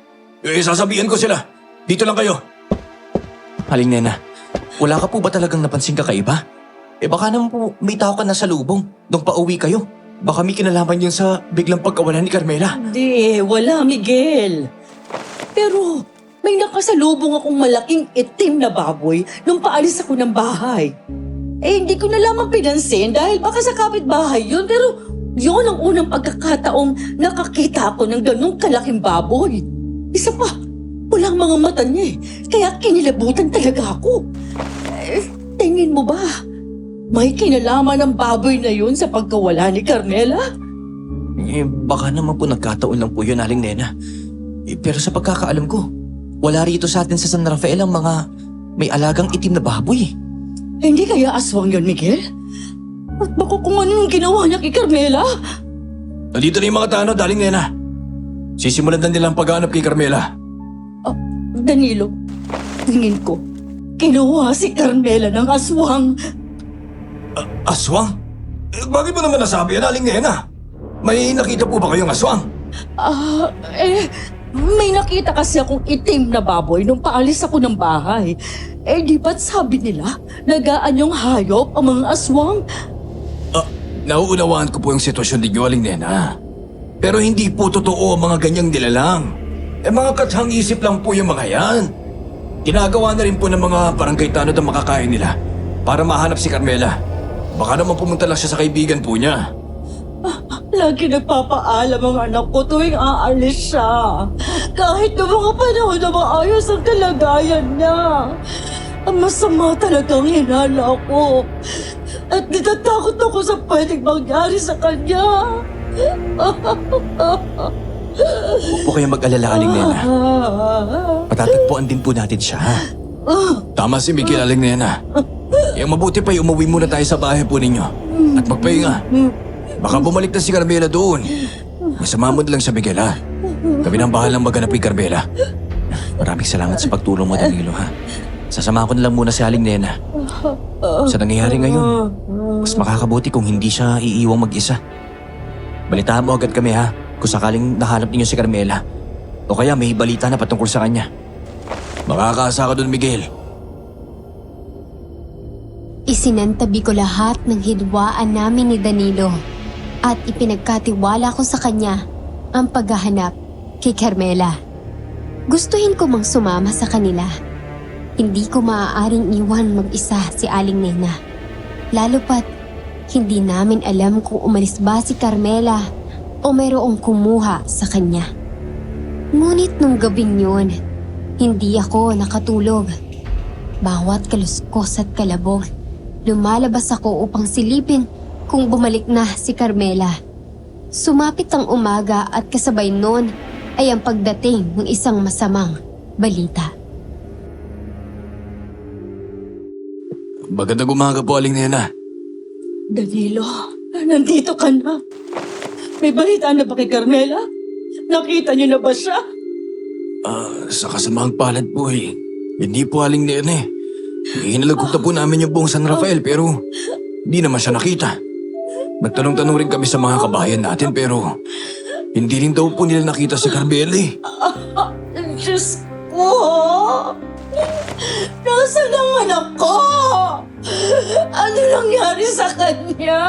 Sasabihin ko sila. Dito lang kayo. Aling Nena, wala ka po ba talagang napansin kakaiba? Baka naman po may tao ka na sa lubong nung pauwi kayo. Baka may kinalaman yun sa biglang pagkawalan ni Carmela. Hindi, wala Miguel. Pero may nakasalubong akong malaking itim na baboy nung paalis ako ng bahay. Hindi ko na lamang pinansin dahil baka sa kapitbahay yun pero yun ang unang pagkakataong nakakita ako ng ganong kalaking baboy. Isa pa, walang mga mata niya kaya kinilabutan talaga ako. Tingin mo ba, may kinalaman ng baboy na yun sa pagkawala ni Carmela? Baka naman po nagkataon lang po yun, Aling Nena. Pero sa pagkakaalam ko, wala rito sa atin sa San Rafael ang mga may alagang itim na baboy. Hindi kaya aswang yun, Miguel? At baka kung ano yung ginawa niya kay Carmela? Nandito na yung mga tanod, Aling Nena. Sisimulan na nilang paghanap kay Carmela. Danilo, tingin ko, kinuha si Carmela ng aswang. Aswang? Bakit mo naman nasabi yan, Aling Nena? May nakita po ba kayong aswang? May nakita kasi akong itim na baboy nung paalis ako ng bahay. Di ba't sabi nila, nagaan yung hayop ang mga aswang? Nauunawaan ko po yung sitwasyon ninyo, Aling Nena. Pero hindi po totoo ang mga ganyang nilalang. Mga kathang isip lang po yung mga yan. Ginagawa na rin po ng mga barangay tanod ang makakain nila para mahanap si Carmela. Baka naman pumunta lang siya sa kaibigan po niya. Lagi nagpapaalam ang anak ko tuwing aalis siya. Kahit noong mga panahon na maayos ang kalagayan niya. Ang masama talagang hinala ko. At natatakot ako sa pwedeng mangyari sa kanya. Huwag po kayo mag-alala, Aling Nena. Patatagpuan din po natin siya. Tama si Miguel, Aling Nena. Yung mabuti pa umuwi muna tayo sa bahay po ninyo. At magpahinga. Baka bumalik na si Carmela doon. Masama mo na lang siya, Miguel, ha? Kami nang bahalang maghanap kay Carmela. Maraming salamat sa pagtulong mo, Danilo, ha? Sasama ko na lang muna si Aling Nena. Sa nangyayari ngayon, mas makakabuti kung hindi siya iiwang mag-isa. Balitaan mo agad kami ha, kung sakaling nahanap ninyo si Carmela. O kaya may balita na patungkol sa kanya. Makakaasa ka dun, Miguel. Isinantabi ko lahat ng hidwaan namin ni Danilo at ipinagkatiwala ko sa kanya ang paghahanap kay Carmela. Gustuhin ko mang sumama sa kanila. Hindi ko maaaring iwan mag-isa si Aling Nena. Lalo pat hindi namin alam kung umalis ba si Carmela o mayroong kumuha sa kanya. Ngunit nung gabing yun, hindi ako nakatulog. Bawat kaluskos at kalabog, lumalabas ako upang silipin kung bumalik na si Carmela. Sumapit ang umaga at kasabay noon ay ang pagdating ng isang masamang balita. Magandang umaga po, Aling Nena. Danilo, nandito ka na. May balita na ba kay Carmela? Nakita niyo na ba siya? Sa kasamang palad po hindi po, Aling Nena. Hinalagot na po namin yung buong San Rafael pero hindi naman siya nakita. Nagtanong-tanong rin kami sa mga kabayan natin pero hindi rin daw po nila nakita si Carmela Diyos ko! Nasaan ang anak ko? Ano nangyari sa kanya?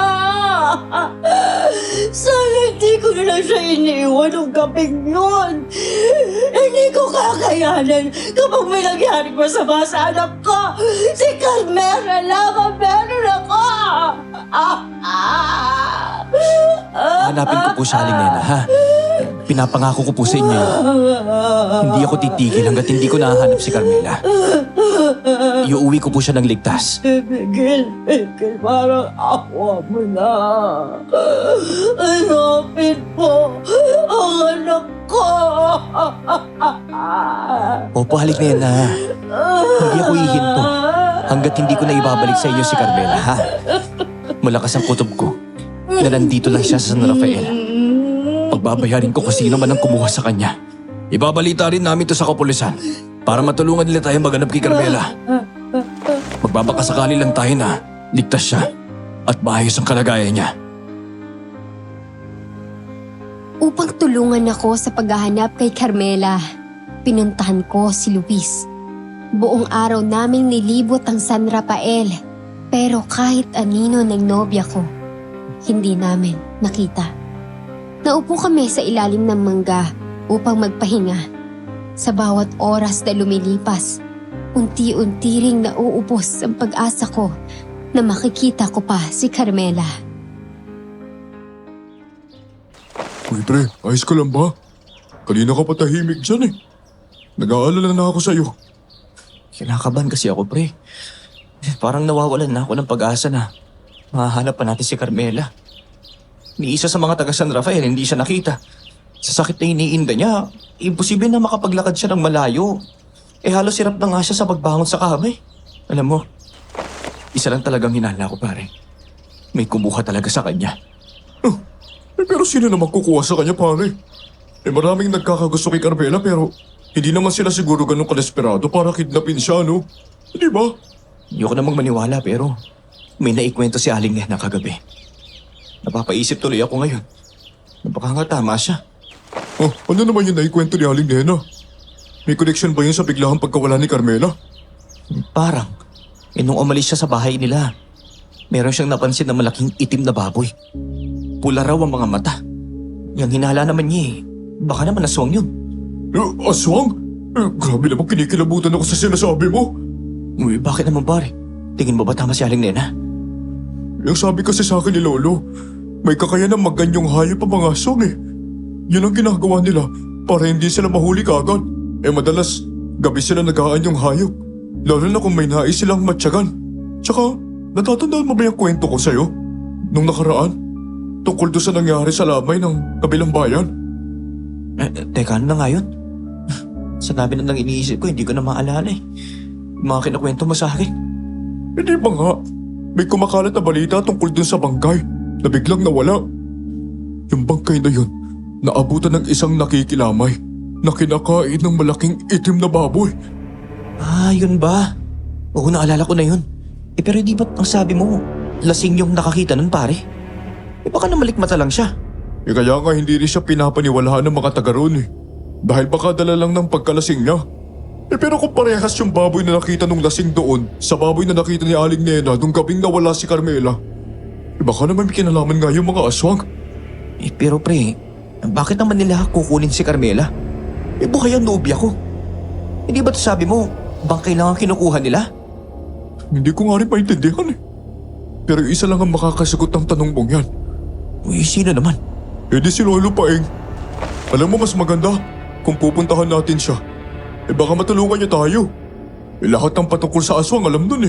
Sana hindi ko na lang siya iniiwan ng gabing yun. Hindi ko kakayanan kapag may nangyari pa sa anak ko. Si Carmela lang ang meron ako. Hanapin ko po siya, Aling Nena, ha? Pinapangako ko po sa inyo yun. Hindi ako titigil hanggat hindi ko nahahanap si Carmela. Iuwi ko po siya ng ligtas. Miguel, parang awa mo na. Hanapin po ang anak ko. Opo, Aling Nena. Hindi ako ihinto hanggat hindi ko na ibabalik sa inyo si Carmela, ha? Malakas ang kutob ko na nandito lang siya sa San Rafael. Pagbabayarin ko kung sino man ang kumuha sa kanya. Ibabalita rin namin to sa kapulisan para matulungan nila tayo maghanap kay Carmela. Magbabakasakali lang tayo na ligtas siya at maayos ang kalagayan niya. Upang tulungan ako sa paghahanap kay Carmela, pinuntahan ko si Luis. Buong araw naming nilibot ang San Rafael, pero kahit anino ng nobya ko, hindi namin nakita. Naupo kami sa ilalim ng mangga upang magpahinga. Sa bawat oras na lumilipas, unti-unti ring nauubos ang pag-asa ko na makikita ko pa si Carmela. Uy pre, ayos ka lang ba? Kanina ka pa tahimik dyan Nag-aalala na ako sa'yo. Kinakabahan kasi ako, pre. Parang nawawalan na ako ng pag-asa na mahahanap pa natin si Carmela. Ni isa sa mga taga San Rafael, hindi siya nakita. Sa sakit na iniinda niya, imposible na makapaglakad siya ng malayo. Halos hirap na nga siya sa pagbangon sa kamay. Alam mo, isa lang talagang hinala ko, pare. May kumuha talaga sa kanya. Pero sino naman kukuha sa kanya pare? Maraming nagkakagusto kay Carmela pero hindi naman sila siguro ganun kadesperado para kidnapin siya, no? Di ba? Hindi ko namang maniwala pero may naikwento si Aling Nena kagabi. Napapaisip tuloy ako ngayon. Baka nga tama siya. Ano naman yung naikwento ni Aling Nena? May connection ba yun sa biglang pagkawala ni Carmela? Parang, nung umalis siya sa bahay nila, meron siyang napansin na malaking itim na baboy. Pula raw ang mga mata. Yung hinala naman niya baka naman aswang yun. Aswang? Grabe naman kinikilabutan ako sa sinasabi mo. Uy, bakit naman pare? Tingin mo ba tama si Aling Nena? Yung sabi kasi sa akin ni Lolo, may kakayanan magganyong hayop ang mga aswang Yun ang ginagawa nila para hindi sila mahuli kagad. Madalas, gabi sila nag-aan yung hayop. Lalo na kung may nais silang matyagan. Tsaka, natatandaan mo ba yung kwento ko sa'yo? Nung nakaraan, tungkol doon sa nangyari sa lamay ng kabilang bayan. Teka, ano na nga yun? Sa dami na nang iniisip ko, hindi ko na maalala Yung mga kinakwento mo sa akin. Hindi ba nga? May kumakalat na balita tungkol dun sa bangkay na biglang nawala. Yung bangkay na yun, naabutan ng isang nakikilamay na kinakain ng malaking itim na baboy. Yun ba? Oo, naalala ko na yun. Pero di ba't ang sabi mo, lasing yung nakakita nun pare? Baka namalikmata lang siya. Kaya nga hindi rin siya pinapaniwalaan ng mga taga roon Dahil baka dala lang ng pagkalasing niya. Pero kung parehas yung baboy na nakita nung lasing doon sa baboy na nakita ni Aling Nena nung gabing nawala si Carmela, baka naman may kinalaman nga yung mga aswang. Pero pre, bakit naman nila kukunin si Carmela? Buka yan nobya ko. Hindi ba't sabi mo, bangkay lang ang kinukuha nila? Hindi ko nga rin maintindihan Pero isa lang ang makakasagot ng tanong mong yan. Sino naman? Di si Lolo Paeng. Alam mo mas maganda kung pupuntahan natin siya. Baka matulungan niya tayo. Lahat ng patungkol sa aswang alam dun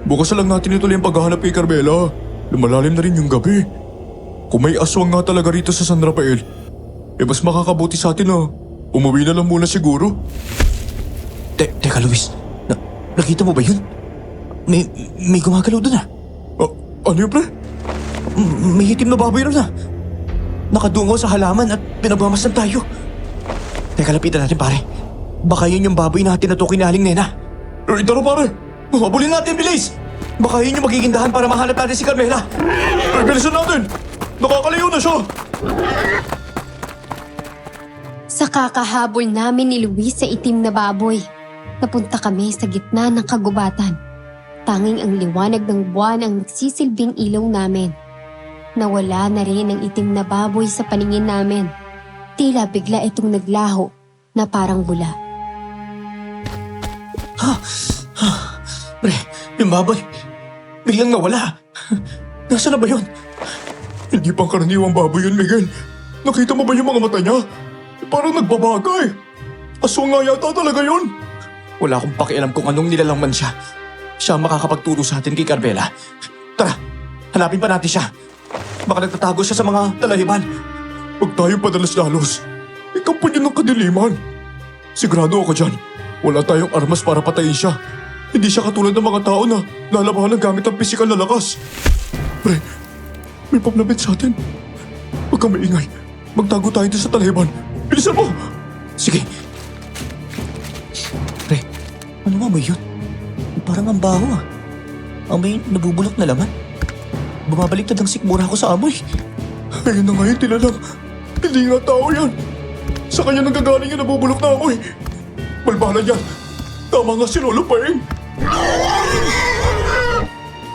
Bukas na lang natin ituloy ang paghahanap kay Carmela. Lumalalim na rin yung gabi. Kung may aswang nga talaga rito sa San Rafael, mas makakabuti sa atin umuwi na lang muna siguro. Teka Luis, nakita mo ba yun? May gumagalaw dun Ano yun, pre? May hitim na baboy ron Nakadungaw sa halaman at pinagmamasdan tayo. Teka, lapitan natin pare. Baka yun yung baboy na tinutukoy ni Aling Nena. Tara pare! Habulin natin, bilis! Baka yun yung magiging dahan para mahanap natin si Carmela. Bilisan natin! Nakakalayo na siya! Sa kakahabol namin ni Luis sa itim na baboy, napunta kami sa gitna ng kagubatan. Tanging ang liwanag ng buwan ang nagsisilbing ilaw namin. Nawala na rin ang itim na baboy sa paningin namin. Tila bigla itong naglaho na parang bula. Pre, yung baboy, biglang nawala. Nasaan na ba yun? Hindi pang karaniwang baboy yun, Miguel. Nakita mo ba yung mga mata niya? Parang nagbabagay. Aswang nga yata talaga yun. Wala akong pakialam kung anong nilalang man siya. Siya ang makakapagturo sa atin kay Carmela. Tara, hanapin pa natin siya. Baka nagtatago siya sa mga talahiban. Huwag tayo padalos-dalos. Ikaw po yun ng kadiliman. Sigurado ako dyan. Wala tayong armas para patayin siya. Hindi siya katulad ng mga tao na lalabahan ng gamit ang pisikal na lakas. Pre, may paplapit sa atin. Huwag kang maingay. Magtago tayo dito sa talahiban. Bilisan mo! Sige. Pre, ano nga ba yun? Parang ang baho Ang may nabubulok na laman. Bumabaliktad ang sikmura ko sa amoy. Ayun na nga yung tilalang. Hindi nga tao yan. Sa kanya nanggagaling yung nabubulok na amoy. Balbalan yan. Tama nga si Lolo Paeng.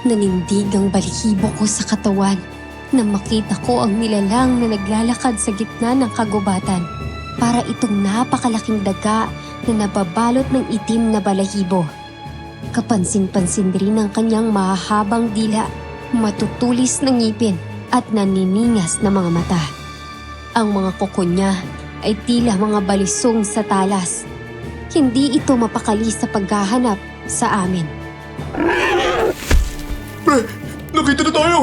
Nanindig ang balahibo ko sa katawan nang makita ko ang nilalang na naglalakad sa gitna ng kagubatan. Para itong napakalaking daga na nababalot ng itim na balahibo. Kapansin-pansin rin ang kanyang mahahabang dila, matutulis na ngipin at naniningas na mga mata. Ang mga kuko niya ay tila mga balisong sa talas. Hindi ito mapakali sa paghahanap sa amin. Pre, nakita na tayo!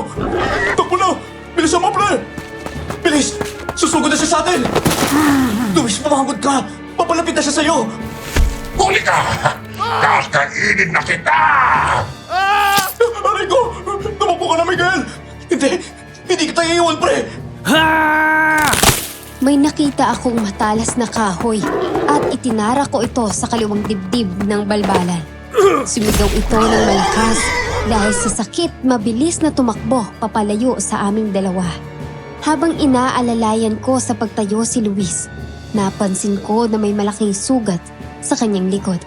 Takbo na! Bilisan mo, pre! Bilis! Susugod na siya sa atin! Luis, pumangod ka! Papalapit na siya sa'yo! Huli ka! Kakainin na kita! Aray ko! Tumakbo ka na, Miguel! Hindi kita iiwan, pre! May nakita akong matalas na kahoy at itinara ko ito sa kaliwang dibdib ng balbalan. Sumigaw ito ng malakas dahil sa sakit mabilis na tumakbo papalayo sa aming dalawa. Habang inaalalayan ko sa pagtayo si Luis, napansin ko na may malaking sugat sa kanyang likod.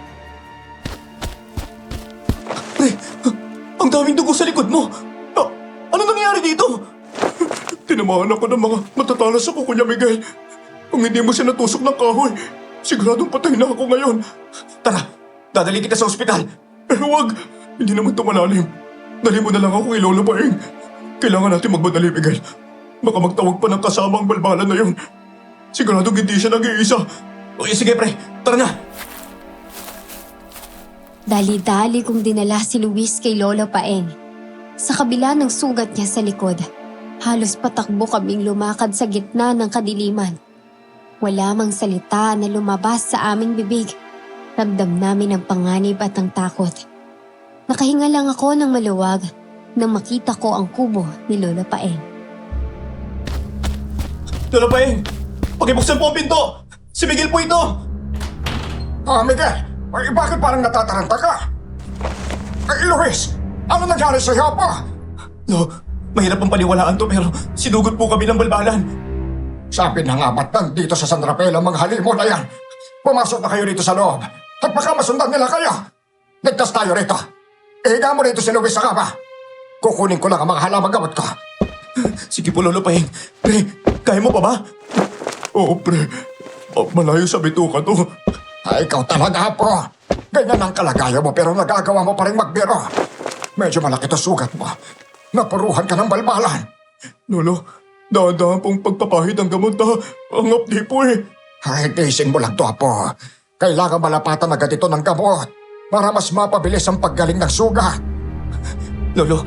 Pre, ang daming dugo sa likod mo! Ano nangyari dito? Tinamaan ako ng mga matatalas sa kuko niya, Miguel. Kung hindi mo siya natusok ng kahoy, siguradong patay na ako ngayon. Tara, dadali kita sa ospital. Huwag! Hindi naman tumalalim. Dali mo na lang ako kay Lolo Paeng. Kailangan natin magmadali, Miguel. Baka magtawag pa ng kasamang balbalan na yun. Siguradong hindi siya nag-iisa. Okay, sige pre, tara na! Dali-dali kong dinala si Luis kay Lolo Paeng. Sa kabila ng sugat niya sa likod, halos patakbo kaming lumakad sa gitna ng kadiliman. Wala mang salita na lumabas sa aming bibig. Ramdam namin ang panganib at ang takot. Nakahinga lang ako ng maluwag nang makita ko ang kubo ni Lolo Paeng. Lolo Paeng, pakibuksan po ang pinto! Si Miguel po ito! Miguel, bakit parang natataranta ka? Luis! Ano nangyari sa'yo, Apo? Lo, mahirap ang paniwalaan to pero sinugod po kami ng balbalan. Sabi na nga ba't nandito sa San Rafael ang mga halimo na yan? Pumasok na kayo rito sa loob at baka masundan nila kayo. Ligtas tayo rito. Ihiga mo rito si Luis sa kama. Kukunin ko lang ang mga halamang gamot ko. Sige po, Lolo Pahing. Pre, kaya mo pa ba? Oo, pre. Malayo sa bituka to. Ay, ikaw talaga, Apo. Ganyan ang kalagayan mo pero nagagawa mo pa rin magbiro. Medyo malaki to sugat mo. Napuruhan ka ng balbalan. Lolo, dahan-dahan pong pagpapahid ng gamot ha. Ang apdi po eh. Ay, gising mo lang to, Apo. Kailangan malapatan agad ito ng gamot para mas mapabilis ang paggaling ng sugat. Lolo,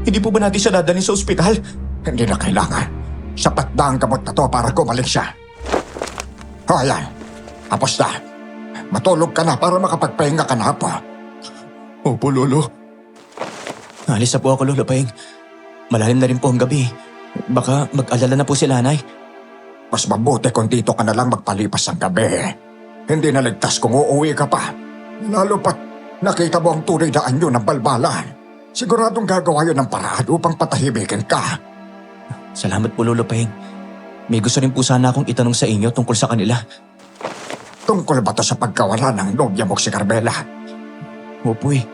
hindi po ba natin siya dadalhin sa ospital? Hindi na kailangan. Sapat na ang gamot na to para gumaling siya. O, ayan. Tapos na. Matulog ka na para makapagpahinga ka na, Apo. Opo, Lolo. Alis na po ako, Lolo Pahing. Malalim na rin po ang gabi. Baka mag-alala na po si Lanay. Mas mabuti kung dito ka na lang magpalipas ang gabi. Hindi na ligtas kung uuwi ka pa. Lalo pat nakita mo ang tunay na anyo ng balbalan. Siguradong gagawa yun ng paraan upang patahimikin ka. Salamat po, Lolo Pahing. May gusto rin po sana akong itanong sa inyo tungkol sa kanila. Tungkol ba to sa pagkawala ng nobya mo si Carmela? Opo eh.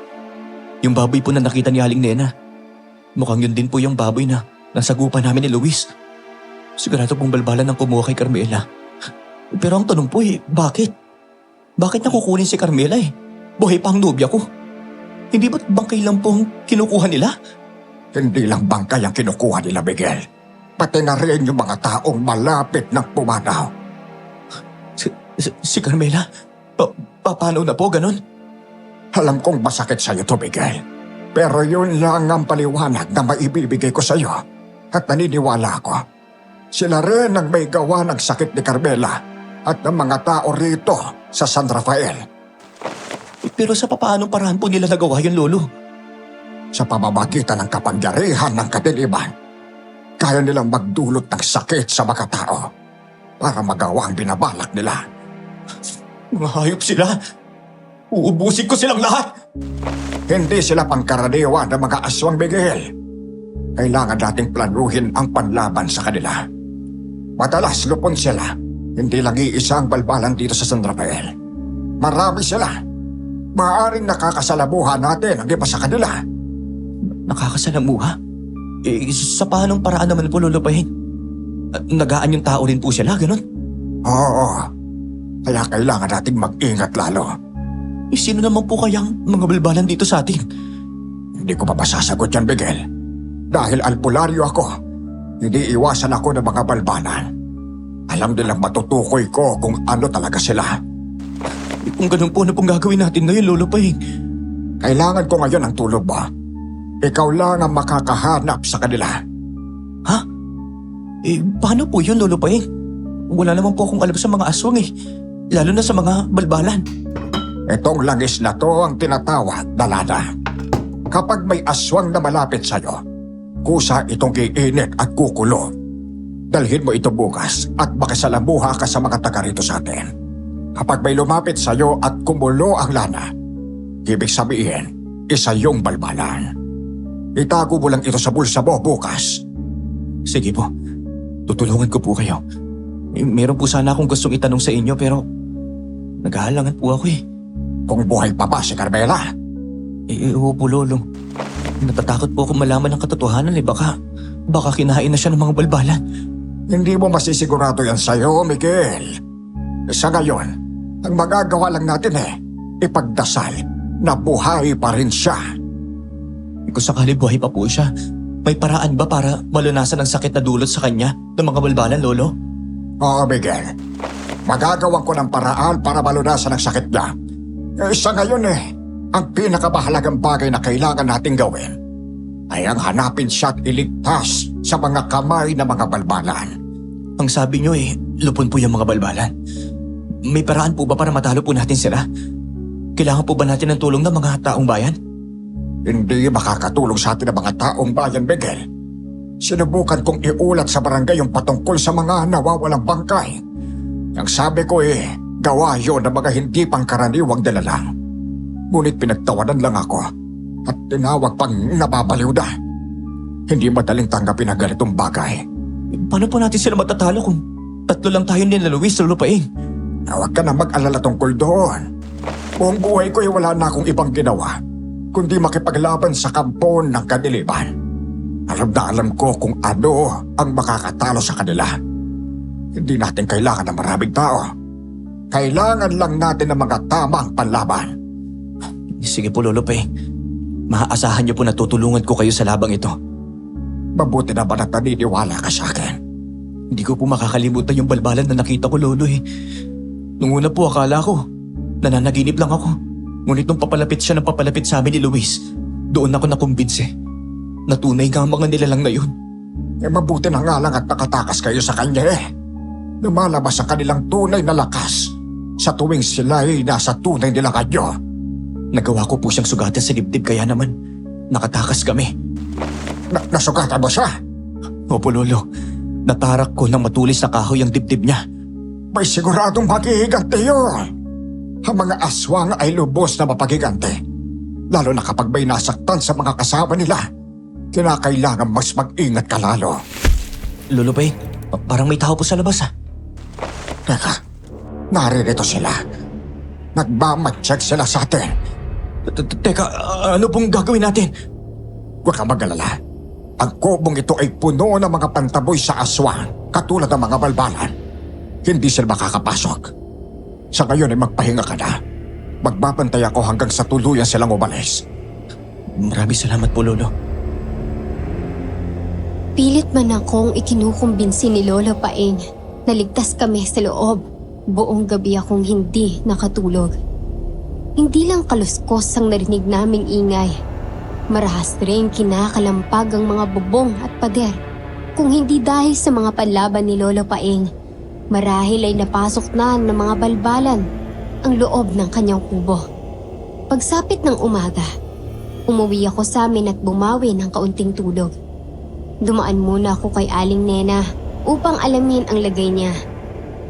Yung baboy po na nakita ni Aling Nena. Mukhang yun din po yung baboy na nasagupa namin ni Luis. Sigurado pong balbalan ang kumuha kay Carmela. Pero ang tanong po bakit? Bakit nakukunin si Carmela eh? Buhay pa ang nobya ko. Hindi ba't bangkay lang po ang kinukuha nila? Hindi lang bangkay ang kinukuha nila, Miguel. Pati na rin yung mga taong malapit ng pumanaw. Si Carmela? Paano na po ganon? Alam kong masakit sa'yo to, Miguel. Pero yun lang ang paliwanag na maibibigay ko sa'yo. At naniniwala ako. Sila rin ang may gawa ng sakit ni Carmela at ng mga tao rito sa San Rafael. Pero sa papaanong paraan po nila nagawa yun, Lolo? Sa pamamagitan ng kapangyarihan ng kadiliman, kaya nilang magdulot ng sakit sa mga tao para magawa ang binabalak nila. Mga hayop sila. Uubusin ko silang lahat. Hindi sila pangkaraniwan ng mga aswang, Miguel. Kailangan nating planuhin ang panlaban sa kanila. Madalas lupon sila. Hindi lang iisa ang balbalan dito sa San Rafael. Marami sila. Maaaring nakakasalamuhan natin ang iba sa kanila. Nakakasalamuha? Sa paanong paraan naman po, Lolo Pahing? Nagaan yung tao rin po sila, ganon? Oo. Kaya kailangan nating mag-ingat lalo. Sino naman po kayang mga balbalan dito sa atin? Hindi ko pa masasagot yan, Miguel. Dahil albularyo ako, hindi iwasan ako ng mga balbalan. Alam nilang matutukoy ko kung ano talaga sila. Kung ganun po, ano pong gagawin natin ngayon, Lolo Pahing? Kailangan ko ngayon ang tulog mo. Ikaw lang ang makakahanap sa kanila. Ha? Paano po yun, Lolo Pahing? Wala naman po akong alam sa mga aswang eh. Lalo na sa mga balbalan. Itong langis na to ang tinatawag na lana. Kapag may aswang na malapit sa'yo, kusa itong iinit at kukulo. Dalhin mo ito bukas at makisalamuha ka sa mga taga rito sa atin. Kapag may lumapit sa'yo at kumulo ang lana, ibig sabihin, isa yung balbalan. Itago mo lang ito sa bulsa mo bukas. Sige po, tutulungan ko po kayo. Meron po sana akong gustong itanong sa inyo pero naghahalangan po ako eh. Kung buhay pa ba si Carmela? Opo, Lolo. Natatakot po akong malaman ang katotohanan eh. Baka kinahain na siya ng mga balbalan. Hindi mo masisigurado yan sa'yo, Miguel. Sa ngayon, ang magagawa lang natin ipagdasal na buhay pa rin siya. Kung sakali buhay pa po siya, may paraan ba para malunasan ang sakit na dulot sa kanya ng mga balbalan, Lolo? Oo, Miguel. Magagawan ko ng paraan para malunasan ang sakit niya. Sa ngayon ang pinakamahalagang bagay na kailangan nating gawin ay ang hanapin siya at iligtas sa mga kamay ng mga balbalan. Ang sabi niyo lupon po yung mga balbalan. May paraan po ba para matalo po natin sila? Kailangan po ba natin ng tulong ng mga taong bayan? Hindi makakatulong sa atin ang mga taong bayan, Miguel. Sinubukan kong iulat sa barangay yung patungkol sa mga nawawalang bangkay. Ang sabi ko gawa yun ng mga hindi pangkaraniwang dalalang. Ngunit pinagtawanan lang ako At tinawag pang nababaliw na. Hindi madaling tanggapin ang ganitong bagay. Paano po natin sila matatalo kung tatlo lang tayo ni Luis sa lupain? Huwag ka na mag-alala tungkol doon. Buong buhay ko ay wala na akong ibang ginawa, kundi makipaglaban sa kampo ng kadiliman. Alam na alam ko kung ano ang makakatalo sa kanila. Hindi natin kailangan ng maraming tao. Kailangan lang natin ng mga tamang panlaban. Sige po, Lolo Peng. Maaasahan niyo po na tutulungan ko kayo sa labang ito. Mabuti naman at naniniwala ka sa akin. Hindi ko po makakalimutan yung balbalan na nakita ko, Lolo eh. Nung una po akala ko, nananaginip lang ako. Ngunit nung papalapit siya ng papalapit sa amin ni Luis, doon ako nakumbinse. Natunay nga ang mga nilalang na yun. Mabuti na nga lang at nakatakas kayo sa kanya eh. Lumalabas ang kanilang tunay na lakas sa tuwing sila ay nasa tunay nilang anyo. Nagawa ko po siyang sugatan sa dibdib kaya naman nakatakas kami. Nasugatan mo siya? Opo, Lolo. Natarak ko ng matulis na kahoy ang dibdib niya. May siguradong maghihiganti yun. Ang mga aswang ay lubos na mapaghiganti. Lalo na kapag may nasaktan sa mga kasama nila. Kinakailangan mas mag-ingat ka lalo. Lolo Peng, parang may tao po sa labas ah. Teka, naririto sila. Nagmamatsyag sila sa atin. Teka, ano pong gagawin natin? Huwag kang mag-alala. Ang kubong ito ay puno ng mga pantaboy sa aswang, katulad ng mga balbalan. Hindi sila makakapasok. Sa ngayon ay magpahinga ka na. Magbabantay ako hanggang sa tuluyan silang umalis. Maraming salamat po, Lolo. Pilit man akong ikinukumbinsi ni Lolo Paeng na ligtas kami sa loob. Buong gabi akong hindi nakatulog. Hindi lang kaluskos ang narinig naming ingay. Marahas rin kinakalampag ang mga bubong at pader. Kung hindi dahil sa mga panlaban ni Lolo Paeng, marahil ay napasok na ng mga balbalan ang loob ng kanyang kubo. Pagsapit ng umaga, umuwi ako sa amin at bumawi ng kaunting tulog. Dumaan muna ako kay Aling Nena upang alamin ang lagay niya.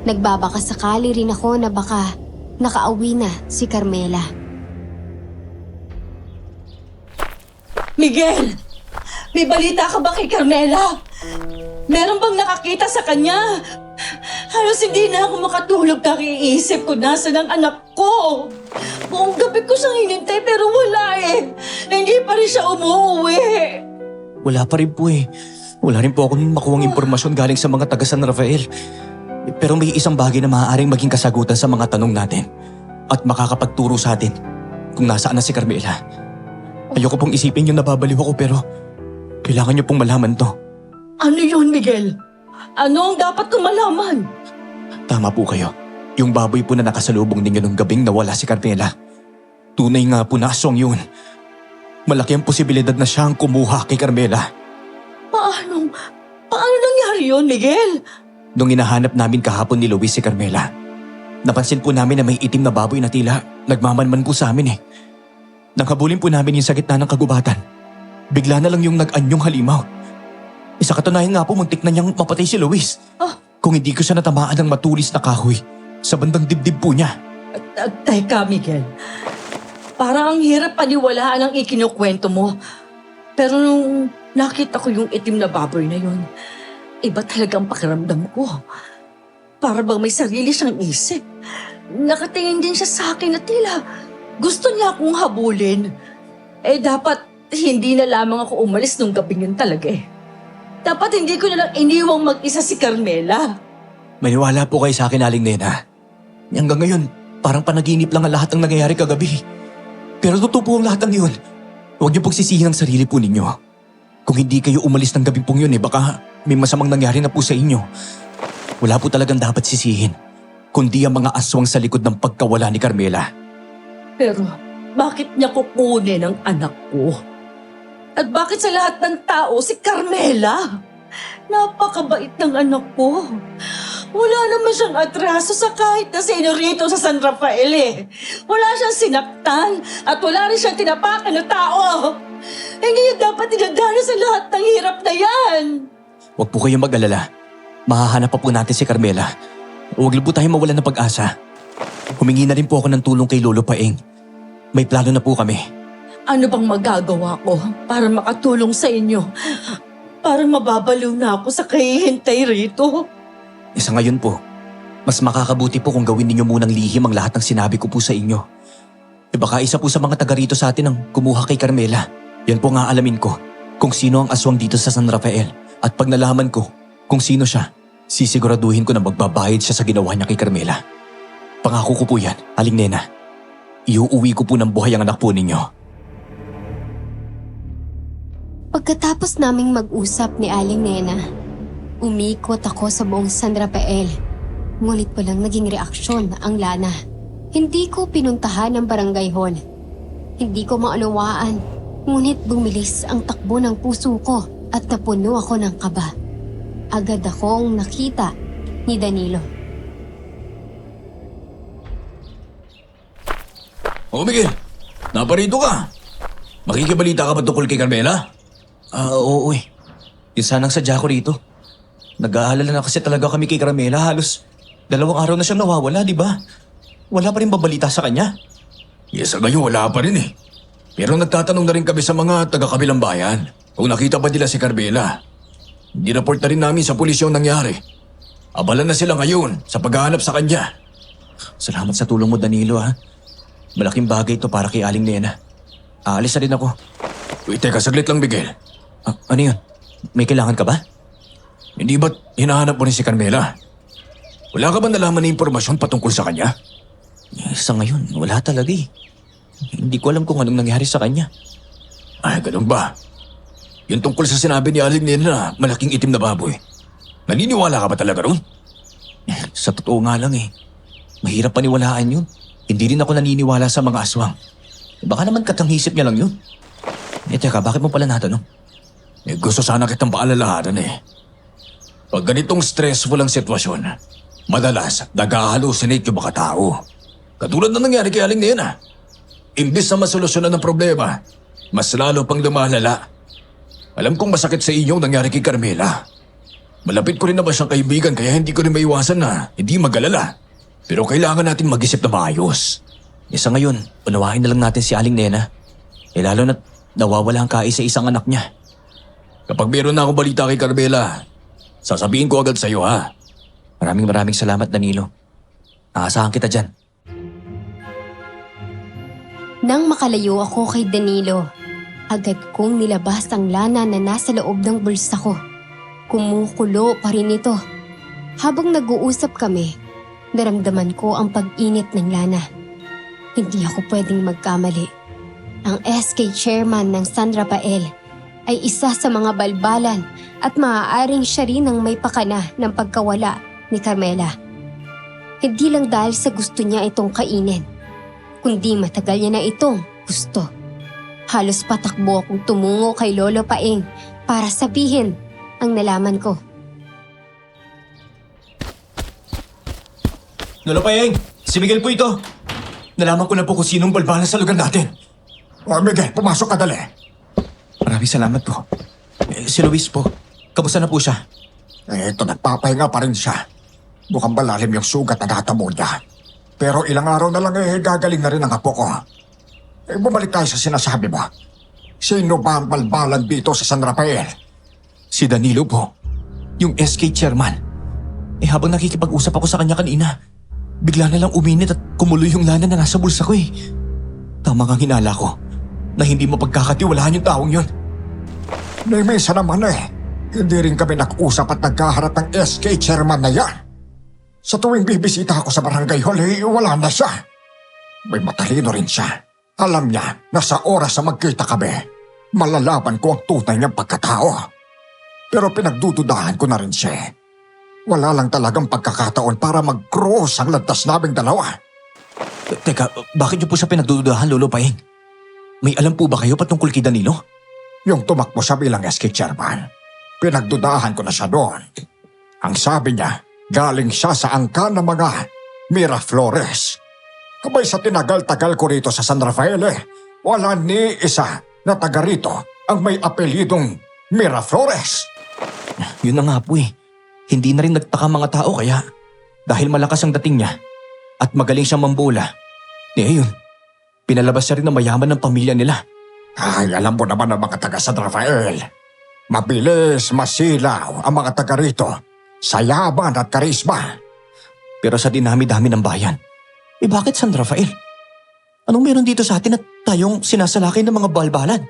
Nagbabaka sakali rin ako na baka nakauwi na si Carmela. Miguel! May balita ka ba kay Carmela? Meron bang nakakita sa kanya? Halos hindi na ako makatulog kakiisip kung nasan ang anak ko. Buong gabi ko siyang hinintay pero wala eh. Hindi pa rin siya umuwi. Wala pa rin po eh. Wala rin po akong makuhang impormasyon galing sa mga taga San Rafael. Pero may isang bagay na maaaring maging kasagutan sa mga tanong natin at makakapagturo sa atin kung nasaan na si Carmela. Ayoko pong isipin yung nababaliw ako pero kailangan niyo pong malaman to. Ano yun, Miguel? Ano ang dapat kong malaman? Tama po kayo. Yung baboy po na nakasalubong ninyo nung gabing nawala si Carmela. Tunay nga po na aswang yun. Malaki ang posibilidad na siya ang kumuha kay Carmela. Paano nangyari yun, Miguel? Nung hinahanap namin kahapon ni Luis si Carmela, napansin po namin na may itim na baboy na tila nagmamanman po sa amin eh. Nang habulin po namin yung sa gitna ng kagubatan, bigla na lang yung nag-anyong halimaw. Sa katunayan nga po muntik na niyang mapatay si Luis. Kung hindi ko siya natamaan ng matulis na kahoy sa bandang dibdib po niya. Teka, Miguel. Parang ang hirap paniwalaan ang ikinukwento mo. Pero nung nakita ko yung itim na baboy na yun, iba talagang pakiramdam ko. Para bang may sarili siyang isip. Nakatingin din siya sa akin na tila gusto niya akong habulin. Dapat hindi na lamang ako umalis nung gabing yun talaga eh. Dapat hindi ko na lang iniwang mag-isa si Carmela. Maniwala po kayo sa akin, Aling Nena. Hanggang ngayon, parang panaginip lang ang lahat ng nangyayari kagabi. Pero totoo po ang lahat ng yun. Huwag niyo pong sisihin ang sarili po ninyo. Kung hindi kayo umalis ng gabing pong yun baka may masamang nangyari na po sa inyo. Wala po talagang dapat sisihin, kundi ang mga aswang sa likod ng pagkawala ni Carmela. Pero bakit niya kukunin ang anak ko? At bakit sa lahat ng tao si Carmela? Napakabait ng anak ko. Wala naman siyang atraso sa kahit na sino rito sa San Rafael eh. Wala siyang sinaktan at wala rin siyang tinapakan na tao. Hindi niya dapat dinadala sa lahat ng hirap na yan. Huwag po kayong mag-alala. Mahahanap pa po natin si Carmela. Huwag lang po tayo mawalan ng pag-asa. Humingi na rin po ako ng tulong kay Lolo Paeng. May plano na po kami. Ano bang magagawa ko para makatulong sa inyo? Parang mababaliw na ako sa kahihintay rito. Sa ngayon po, mas makakabuti po kung gawin ninyo munang lihim ang lahat ng sinabi ko po sa inyo. Baka isa po sa mga taga rito sa atin ang kumuha kay Carmela. Yan po nga alamin ko kung sino ang aswang dito sa San Rafael. At pag nalaman ko kung sino siya, sisiguraduhin ko na magbabayad siya sa ginawa niya kay Carmela. Pangako ko po yan, Aling Nena. Iuuwi ko po ng buhay ang anak po ninyo. Pagkatapos naming mag-usap ni Aling Nena, umikot ako sa buong San Rafael. Ngunit walang naging reaksyon ang Lana. Hindi ko pinuntahan ang barangay hall. Hindi ko maunawaan, ngunit bumilis ang takbo ng puso ko at napuno ako ng kaba. Agad akong nakita ni Danilo. Oh, Miguel, naparito ka. Makikibalita ka ba tungkol kay Carmela? Oo eh. Yung sanang sadya ko rito. Nag-aalala na kasi talaga kami kay Carmela. Halos 2 araw na siyang nawawala, di ba? Wala pa rin babalita sa kanya. Yes, ngayon wala pa rin eh. Pero nagtatanong na rin kami sa mga taga-kabilang bayan kung nakita ba nila si Carmela. Dineport na rin namin sa pulis yung nangyari. Abala na sila ngayon sa paghahanap sa kanya. Salamat sa tulong mo, Danilo, ha. Malaking bagay ito para kay Aling Nena. Aalis na rin ako. Uy, teka, saglit lang, Miguel. Ano yun? May kailangan ka ba? Hindi ba't hinahanap mo rin si Carmela? Wala ka ba nalaman na impormasyon patungkol sa kanya? Sa ngayon, wala talaga eh. Hindi ko alam kung anong nangyari sa kanya. Ay, ganun ba? Yung tungkol sa sinabi ni Aling Nena na malaking itim na baboy. Naniniwala ka ba talaga ron? Sa totoo nga lang eh. Mahirap paniwalaan yun. Hindi rin ako naniniwala sa mga aswang. Baka naman katanghisip niya lang yun. Teka, bakit mo pala natanong? Gusto sana kitang paalalahanan eh. Pag ganitong stressful ang sitwasyon, madalas nag-halusinate yung mga tao. Katulad na nangyari kay Aling Nena. Imbis na masolusyonan ng problema, mas lalo pang lumalala. Alam kong masakit sa inyo nangyari kay Carmela. Malapit ko rin naman siyang kaibigan kaya hindi ko rin maiwasan na hindi mag-alala. Pero kailangan natin mag-isip na maayos. Sa ngayon, unawain na lang natin si Aling Nena. Lalo na't nawawala ang sa isang anak niya. Kapag meron na akong balita kay Carmela, sasabihin ko agad sa'yo ha. Maraming salamat, Danilo. Aasahan kita dyan. Nang makalayo ako kay Danilo, agad kong nilabas ang lana na nasa loob ng bulsa ko. Kumukulo pa rin ito. Habang nag-uusap kami, naramdaman ko ang pag-init ng lana. Hindi ako pwedeng magkamali. Ang SK chairman ng San Rafael ay isa sa mga balbalan at maaaring siya rin ang may pakana ng pagkawala ni Carmela. Hindi lang dahil sa gusto niya itong kainin, kundi matagal niya na itong gusto. Halos patakbo akong tumungo kay Lolo Paeng para sabihin ang nalaman ko. Lolo Paeng, si Miguel po ito. Nalaman ko na po kung sinong balbalan sa lugar natin. Miguel, pumasok ka dali. Maraming salamat po. Si Luis po, kamusta na po siya? Ito, nagpapahinga pa rin siya. Mukhang malalim yung sugat na natamo niya. Pero ilang araw na lang gagaling na rin ang apo ko. Bumalik tayo sa sinasabi mo. Sino ba ang balbalan dito sa San Rafael? Si Danilo po, yung SK chairman. Habang nakikipag-usap ako sa kanya kanina, bigla na lang uminit at kumuloy yung lana na nasa bulsa ko eh. Tama kang hinala ko na hindi mapagkakatiwalaan yung taong yun. Misa naman hindi rin kami nag-usap at nagkaharap ng SK chairman na yan. Sa tuwing bibisita ako sa barangay hall, wala na siya. May matalino rin siya. Alam niya na sa oras na magkita kami, malalaman ko ang tunay niyang pagkatao. Pero pinagdududahan ko na rin siya. Wala lang talagang pagkakataon para mag-cross ang landas naming dalawa. Teka, bakit niyo po siya pinagdududahan, Lolo Paeng? May alam po ba kayo patungkol kay Danilo? Yung tumakbo siya bilang SK chairman, pinagdudahan ko na siya doon. Ang sabi niya, galing siya sa angka ng mga Miraflores. Abay sa tinagal-tagal ko rito sa San Rafael wala ni isa na taga rito ang may apelidong Miraflores. Yun na nga po eh. Hindi na rin nagtaka mga tao kaya dahil malakas ang dating niya at magaling siyang mambola. Yun, pinalabas siya rin na mayaman ng pamilya nila Ay, alam mo naman ang mga taga San Rafael. Mabilis, masilaw ang mga taga rito. Sayaban at karisma. Pero sa dinami-dami ng bayan, bakit San Rafael? Anong meron dito sa atin at tayong sinasalakay ng mga balbalan?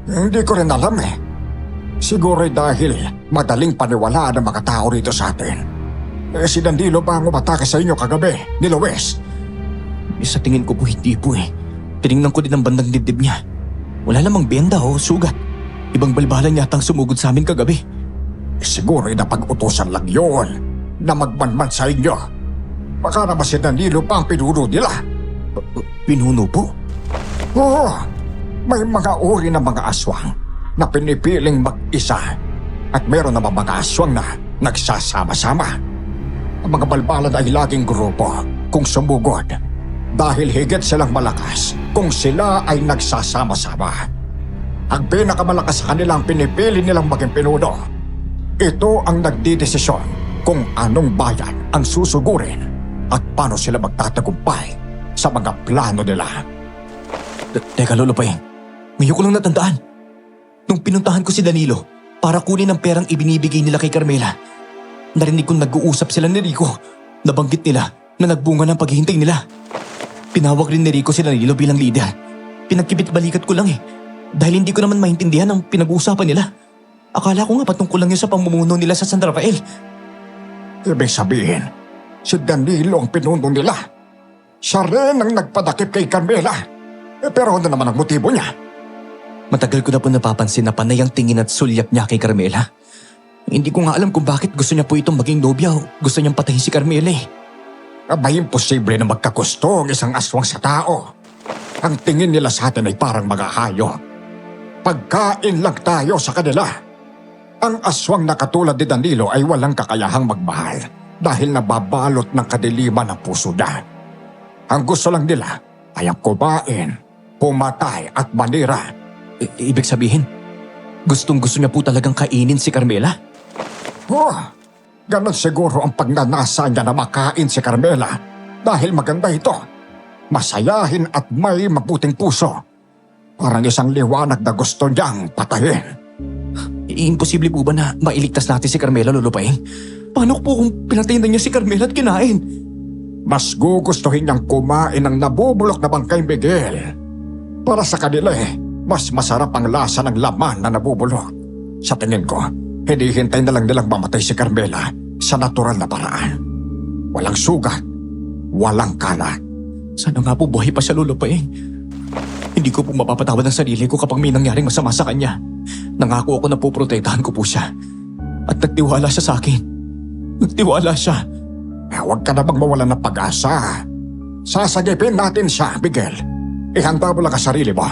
Hindi ko rin alam eh. Siguro dahil madaling paniwalaan ng mga tao rito sa atin. Si Danilo ba ang umatake sa inyo kagabi, ni Luis? Sa tingin ko po hindi po eh. Tinignan ko din ang bandang dibdib niya. Wala namang benda o sugat. Ibang balbalan yatang sumugod sa amin kagabi. Siguro napag-utusan lang yun na magmanman sa inyo. Baka naman si Danilo pa ang pinuno nila. Pinuno po? Oo, may mga uri ng mga aswang na pinipiling mag-isa at meron naman mga aswang na nagsasama-sama. Ang mga balbalan ay laging grupo kung sumugod dahil higit silang malakas kung sila ay nagsasama-sama. Ang pinakamalakas sa kanila ang pinipili nilang maging pinuno. Ito ang nagdidesisyon kung anong bayan ang susugurin at paano sila magtatagumpay sa mga plano nila. Teka Lolo Paeng, ngayon ko lang natandaan. Nung pinuntahan ko si Danilo para kunin ang perang ibinibigay nila kay Carmela, narinig kong nag-uusap sila ni Rico. Nabanggit nila na nagbunga ng paghihintay nila. Pinawag rin ni Rico si Danilo bilang leader. Pinagkibit-balikat ko lang eh, dahil hindi ko naman maintindihan ang pinag-uusapan nila. Akala ko nga patungkol lang yun sa pamumuno nila sa San Rafael. Ibig sabihin, si Danilo ang pinuno nila. Siya rin ang nagpadakip kay Carmela. Pero ano naman ang motibo niya? Matagal ko na po napapansin na panay ang tingin at sulyap niya kay Carmela. Hindi ko nga alam kung bakit gusto niya po itong maging nobya o gusto niyang patayin si Carmela eh. Abay, imposible na magkagusto ang isang aswang sa tao. Ang tingin nila sa atin ay parang mga hayop. Pagkain lang tayo sa kanila. Ang aswang na katulad ni Danilo ay walang kakayahang magmahal dahil nababalot ng kadiliman ang puso niya. Ang gusto lang nila ay ang kumain, pumatay at manira. Ibig sabihin, gustong-gusto niya po talagang kainin si Carmela? Oh, ganon siguro ang pagnanasa niya na makain si Carmela dahil maganda ito. Masayahin at may mabuting puso. Parang isang liwanag na gusto niyang patayin. Imposible po ba na mailigtas natin si Carmela, Lolo Paeng? Paano po kung pinatayin na niya si Carmela at kinain? Mas gugustuhin niyang kumain ng nabubulok na bangkay Miguel. Para sa kanila mas masarap ang lasa ng laman na nabubulok. Sa tingin ko, hinihintay na lang nilang mamatay si Carmela sa natural na paraan. Walang sugat, walang kalat. Sana nga po buhay pa siya, Lolo Paeng. Hindi ko po mapapatawad ang sarili ko kapag may nangyaring masama sa kanya. Nangako ako na poprotektahan ko po siya. At nagtiwala siya sa akin. Nagtiwala siya. Huwag ka na bang mawalan ng pag-asa. Sasagipin natin siya, Miguel. Ihanda mo lang ang sarili mo.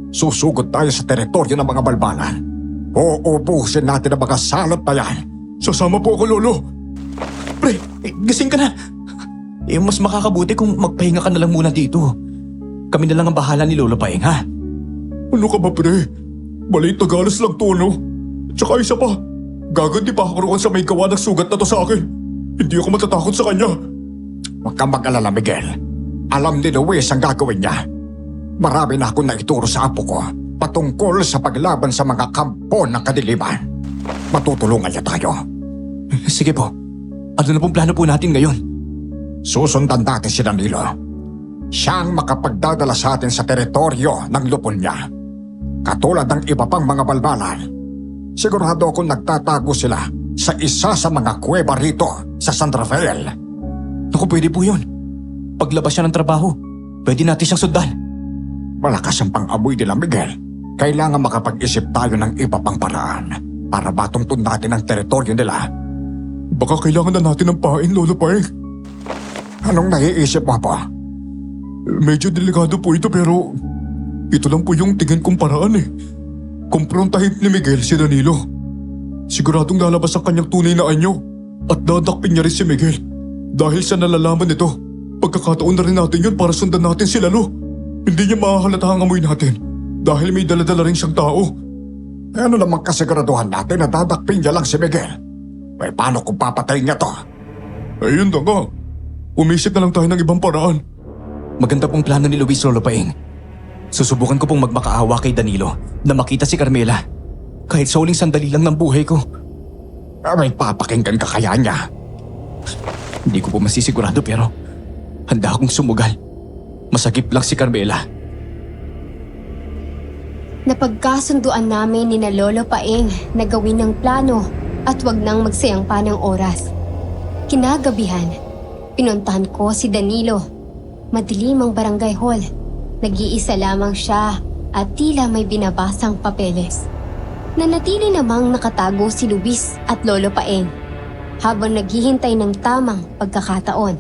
Susugod tayo sa teritoryo ng mga balbalan. Uubusin natin ang mga salot na yan. Sasama po ako, Lolo. Pre, gising ka na. Mas makakabuti kung magpahinga ka na lang muna dito. Kami na lang ang bahala ni Lolo Paeng, ha? Ano ka ba, pre? Maliit na galas lang to, no? Tsaka isa pa, gaganti pa ako roon sa may gawa ng sugat na to sa akin. Hindi ako matatakot sa kanya. Huwag kang mag-alala, Miguel. Alam ni Luis ang gagawin niya. Marami na akong naituro sa apo ko patungkol sa paglaban sa mga kampo ng kadiliman. Matutulungan niya tayo. Sige po. Ano na pong plano po natin ngayon? Susundan natin si Danilo. Siyang makapagdadala sa atin sa teritoryo ng lupon niya. Katulad ng iba pang mga balbalan. Sigurado akong nagtatago sila sa isa sa mga kuweba rito sa San Rafael. Naku, pwede po yun. Paglabas siya ng trabaho, pwede natin siyang sundan. Malakas ang pang-amoy nila, Miguel. Kailangan makapag-isip tayo ng iba pang paraan para matungtun natin ang teritoryo nila. Baka kailangan na natin ng pain, Lolo Paeng. Anong naiisip mo po? Medyo delikado po ito pero ito lang po yung tingin kong paraan eh. Kumprontahin ni Miguel si Danilo. Siguradong lalabas ang kanyang tunay na anyo at dadakpin niya rin si Miguel. Dahil sa nalalaman nito, pagkakataon na rin natin yun para sundan natin si Lalo. Hindi niya mahahalata ang amoy natin dahil may daladala rin siyang tao. Ano namang kasiguraduhan natin na dadakpin niya lang si Miguel? May paano kung papatayin niya to? Ayun na nga. Umisip na lang tayo ng ibang paraan. Maganda pong plano ni Luis, Lolo Paeng. Susubukan ko pong magmakaawa kay Danilo na makita si Carmela. Kahit sa huling sandali lang ng buhay ko. May papakinggan ka kaya niya? Hindi ko po masisigurado pero handa akong sumugal. Masagip lang si Carmela. Napagkasunduan namin ni na Lolo Paeng na gawin ng plano at wag nang magsayang pa ng oras. Kinagabihan, pinuntahan ko si Danilo. Madilim ang barangay hall. Nag-iisa lamang siya at tila may binabasang papeles. Nanatili namang nakatago si Luis at Lolo Paeng habang naghihintay ng tamang pagkakataon.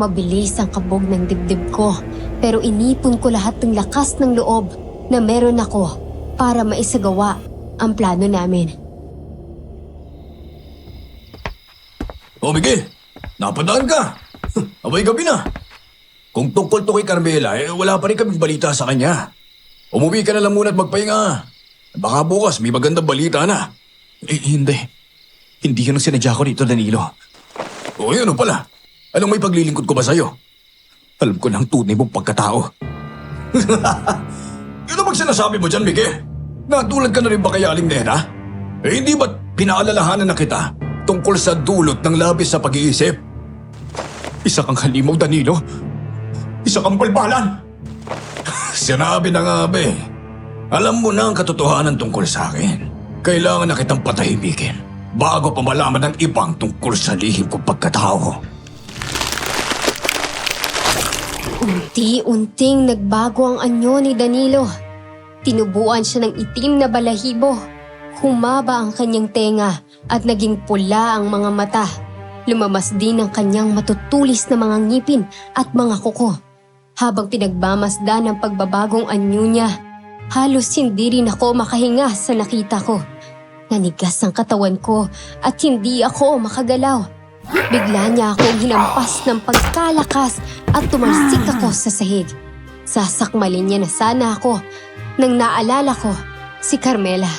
Mabilis ang kabog ng dibdib ko pero inipon ko lahat ng lakas ng loob na meron ako para maisagawa ang plano namin. O Miguel, napadaan ka. Abay gabi na. Kung tungkol to kay Carmela, wala pa rin kaming balita sa kanya. Umuwi ka na lang muna at magpahinga. Baka bukas may magandang balita na. Hindi. Hindi yun ang sinadya ko dito, Danilo. O yun o pala. Anong may paglilingkod ko ba sa'yo? Alam ko na ang tunay mong pagkatao. Ano bang sinasabi mo dyan, Miguel? Natulad ka na rin ba kay Aling Nena? Hindi ba't pinaalalahanan na kita tungkol sa dulot ng labis sa pag-iisip? Isa kang halimaw, Danilo. Isa kang balbalan. Sinabi na nga ba eh. Alam mo na ang katotohanan tungkol sa akin. Kailangan na kitang patahimikin bago pa malaman ng ibang tungkol sa lihim kong pagkatao. Unti-unting nagbago ang anyo ni Danilo. Tinubuan siya ng itim na balahibo. Humaba ang kanyang tenga at naging pula ang mga mata. Lumamas din ang kanyang matutulis na mga ngipin at mga kuko. Habang pinagmamasdan ng pagbabagong anyo niya, halos hindi rin ako makahinga sa nakita ko. Nanigas ang katawan ko at hindi ako makagalaw. Bigla niya akong hinampas ng pagkalakas at tumalsik ako sa sahig. Sasakmalin niya na sana ako nang naalala ko si Carmela.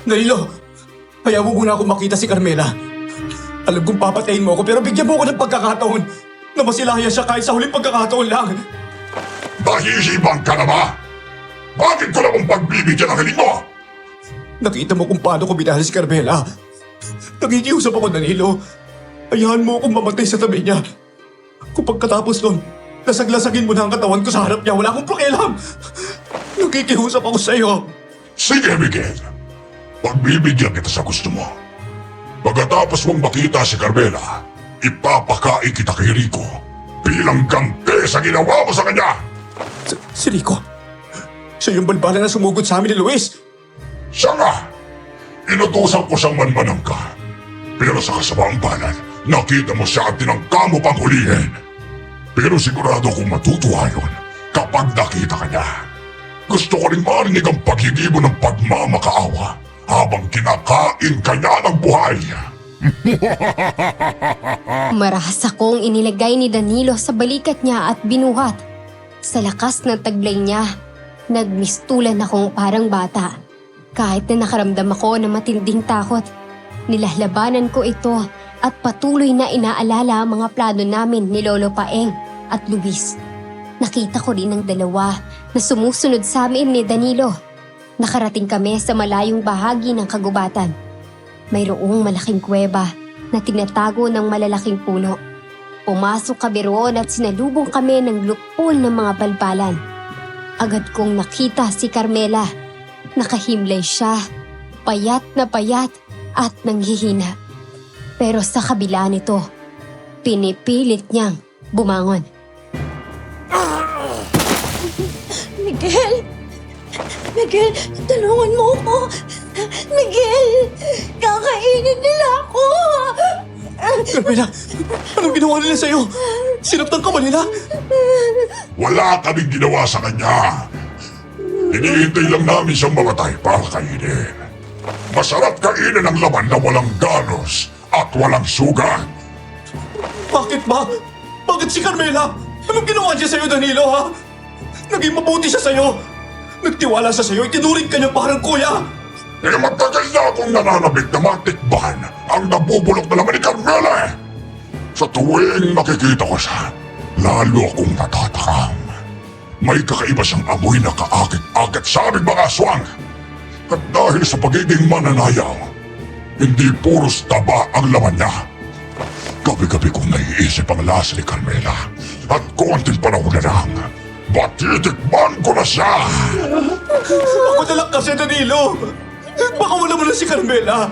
Danilo, hayaan mo muna ako makita si Carmela. Alam kong papatayin mo ako pero bigyan mo ako ng pagkakataon na masilayan siya kahit sa huling pagkakataon lang. Nahihibang ka na ba? Bakit ko namang pagbibigyan ang hiling mo? Nakita mo kung paano ko binahal si Carmela. Nakikiusap ako, Danilo. Hayaan mo akong mamatay sa tabi niya. Kung pagkatapos nun, lasag-lasagin mo na ang katawan ko sa harap niya, wala akong pakialam. Nakikiusap ako sa iyo. Sige, Miguel. Pagbibigyan kita sa gusto mo. Pagkatapos mong makita si Carmela, ipapakain kita kay Rico bilang ganti sa ginawa mo sa kanya. Si Rico? Siya yung balbala na sumugod sa amin ni Luis. Siya nga! Inutusan ko siyang manmanang ka. Pero sa kasamaang palad, nakita mo siya at tinangka mo pang hulihin. Pero sigurado kong matutuwa yun kapag nakita ka niya. Gusto ko rin marinig ang paghigibo ng pagmamakaawa habang kinakain ka niya ng buhay. Marahas akong inilagay ni Danilo sa balikat niya at binuhat. Sa lakas ng taglay niya, nagmistulan akong parang bata. Kahit na nakaramdam ako ng matinding takot, nilahlabanan ko ito at patuloy na inaalala ang mga plano namin ni Lolo Paeng at Luis. Nakita ko rin ang dalawa na sumusunod sa amin ni Danilo. Nakarating kami sa malayong bahagi ng kagubatan. Mayroong malaking kuweba na tinatago ng malalaking puno. Pumasok kami roon at sinalubong kami ng lupol ng mga balbalan. Agad kong nakita si Carmela. Nakahimlay siya, payat at nanghihina. Pero sa kabila nito, pinipilit niyang bumangon. Miguel! Miguel, tulungan mo ako! Miguel! Kakainin nila ako! Carmela, anong ginawa nila sa'yo? Sinaktan ka ba nila? Wala kaming ginawa sa kanya. Hinihintay lang namin siyang mamatay para kainin. Masarap kainin ang laman na walang ganos at walang sugat. Bakit ba? Bakit si Carmela? Anong ginawa niya sa'yo, Danilo, ha? Naging mabuti siya sa'yo. Nagtiwala siya sa'yo, itinuring ka niya parang kuya. Matagal na akong nananabik na matikban ang nabubulok na laman ni Carmela. Sa tuwing nakikita ko siya, lalo akong natatakam. may kakaiba siyang amoy na kaakit-akit sa aming mga aswang. At dahil sa pagiging mananayaw, hindi puros taba ang laman niya. Gabi-gabi kong naiisip ang lasa ni Carmela at konting panahon na lang, matitikman ko na siya! Ako na lang kasi, Danilo! Baka wala mo na si Carmela!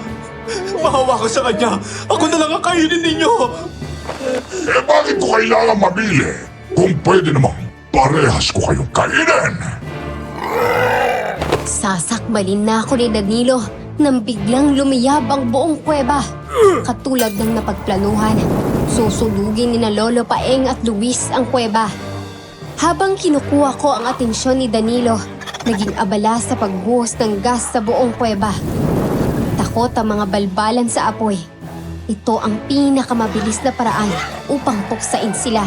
Mahawa ka sa kanya! Ako na lang ang kainin ninyo! Eh bakit ko kailangan mabili kung pwede namang parehas ko kayong kainin? Sasakbalin na ako ni Danilo nang biglang lumiyab ang buong kuweba. Katulad ng napagplanuhan, susulugin ni na Lolo Paeng at Luis ang kuweba. Habang kinukuha ko ang atensyon ni Danilo, naging abala sa pagbuhos ng gas sa buong kuweba. Takot ang mga balbalan sa apoy. Ito ang pinakamabilis na paraan upang puksain sila.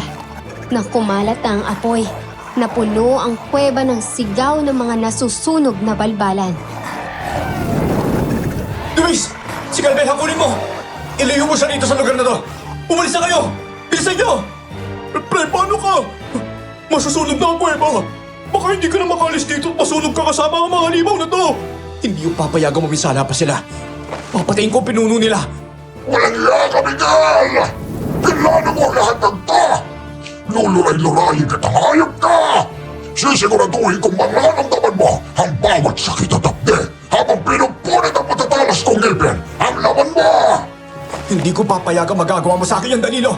Nang kumalat ang apoy, napuno ang kuweba ng sigaw ng mga nasusunog na balbalan. Luis! Si Carmela, kunin mo! Ilayo mo siya dito sa lugar na to! Umalis na kayo! Bilisan niyo! Pre, paano ka? Masusunog na ang kuweba! Baka hindi ka na makalis dito at masunog ka kasama ang mga limaw na to! Hindi yung papayagang mamisala pa sila. Papatayin ko ang pinuno nila. Walang iya ka, Miguel! Kilala mo lahat ng to! Luluray-lurayin ka, hayop ka! Sisiguraduhin kong mararamdaman mo ang bawat sakit at apde habang pinupunit ang matatalas kong ngipin ang laban mo! Hindi ko papayagang magagawa mo sa akin yan, Danilo!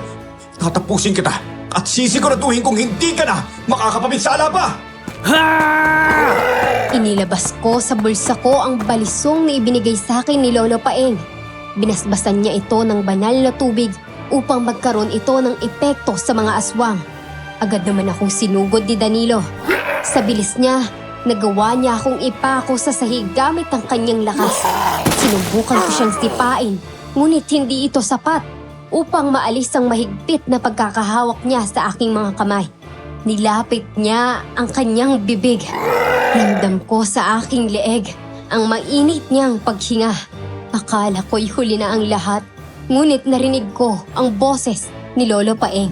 Tatapusin kita at sisiguraduhin kong hindi ka na makakapaminsala pa! Inilabas ko sa bulsa ko ang balisong na ibinigay sa akin ni Lolo Paeng. Binasbasan niya ito ng banal na tubig upang magkaroon ito ng epekto sa mga aswang. Agad naman akong sinugod ni Danilo. Sa bilis niya, nagawa niya akong ipako sa sahig gamit ang kanyang lakas. Sinubukan ko siyang sipain, ngunit hindi ito sapat upang maalis ang mahigpit na pagkakahawak niya sa aking mga kamay. Nilapit niya ang kanyang bibig. Ramdam ko sa aking leeg ang mainit niyang paghinga. Akala ko'y huli na ang lahat, ngunit narinig ko ang boses ni Lolo Paeng.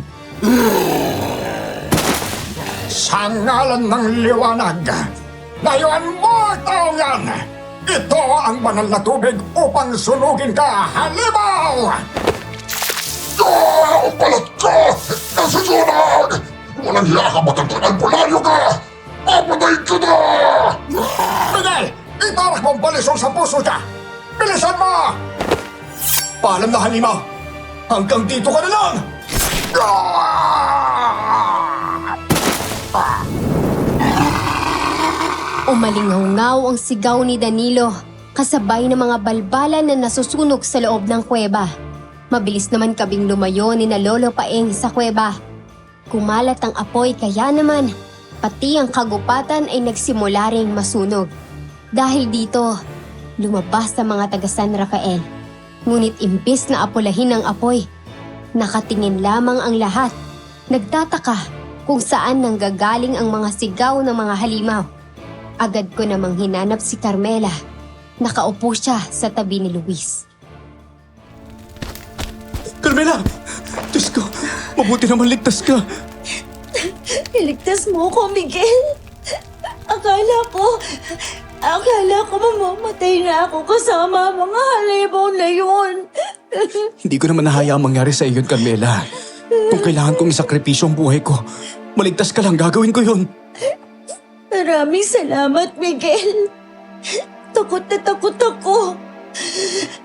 Sa ngalan ng liwanag, layuan mo, taong yan! Ito ang banal na tubig upang sunugin ka, halimaw! Ang balat ko! Nasusunog! Walang hiya ka, matandang albularyo ka! Papatayin ka na! Miguel, itarak mong balisong sa puso niya! Bilisan mo! Paalam na, halimaw! Hanggang dito ka na lang! Umalingaw-ngaw ang sigaw ni Danilo, kasabay ng mga balbalan na nasusunog sa loob ng kuweba. Mabilis naman kaming lumayo ni na Lolo Paeng sa kuweba. Kumalat ang apoy kaya naman, pati ang kagubatan ay nagsimula ring masunog. Dahil dito, lumabas ang mga taga San Rafael. Ngunit imbis na apulahin ang apoy, nakatingin lamang ang lahat. Nagtataka kung saan nanggagaling ang mga sigaw ng mga halimaw. Agad ko namang hinanap si Carmela. Nakaupo siya sa tabi ni Luis. Carmela! Diyos ko, mabuti naman ligtas ka. Iligtas mo ko, Miguel. Akala ko mamamatay na ako kasama ang mga halimaw na yun. Hindi ko naman nahayaang mangyari sa iyo, Carmela. Kung kailangan kong isakripisyo ang buhay ko, maligtas ka lang, gagawin ko yun. Maraming salamat, Miguel. Takot na takot ako.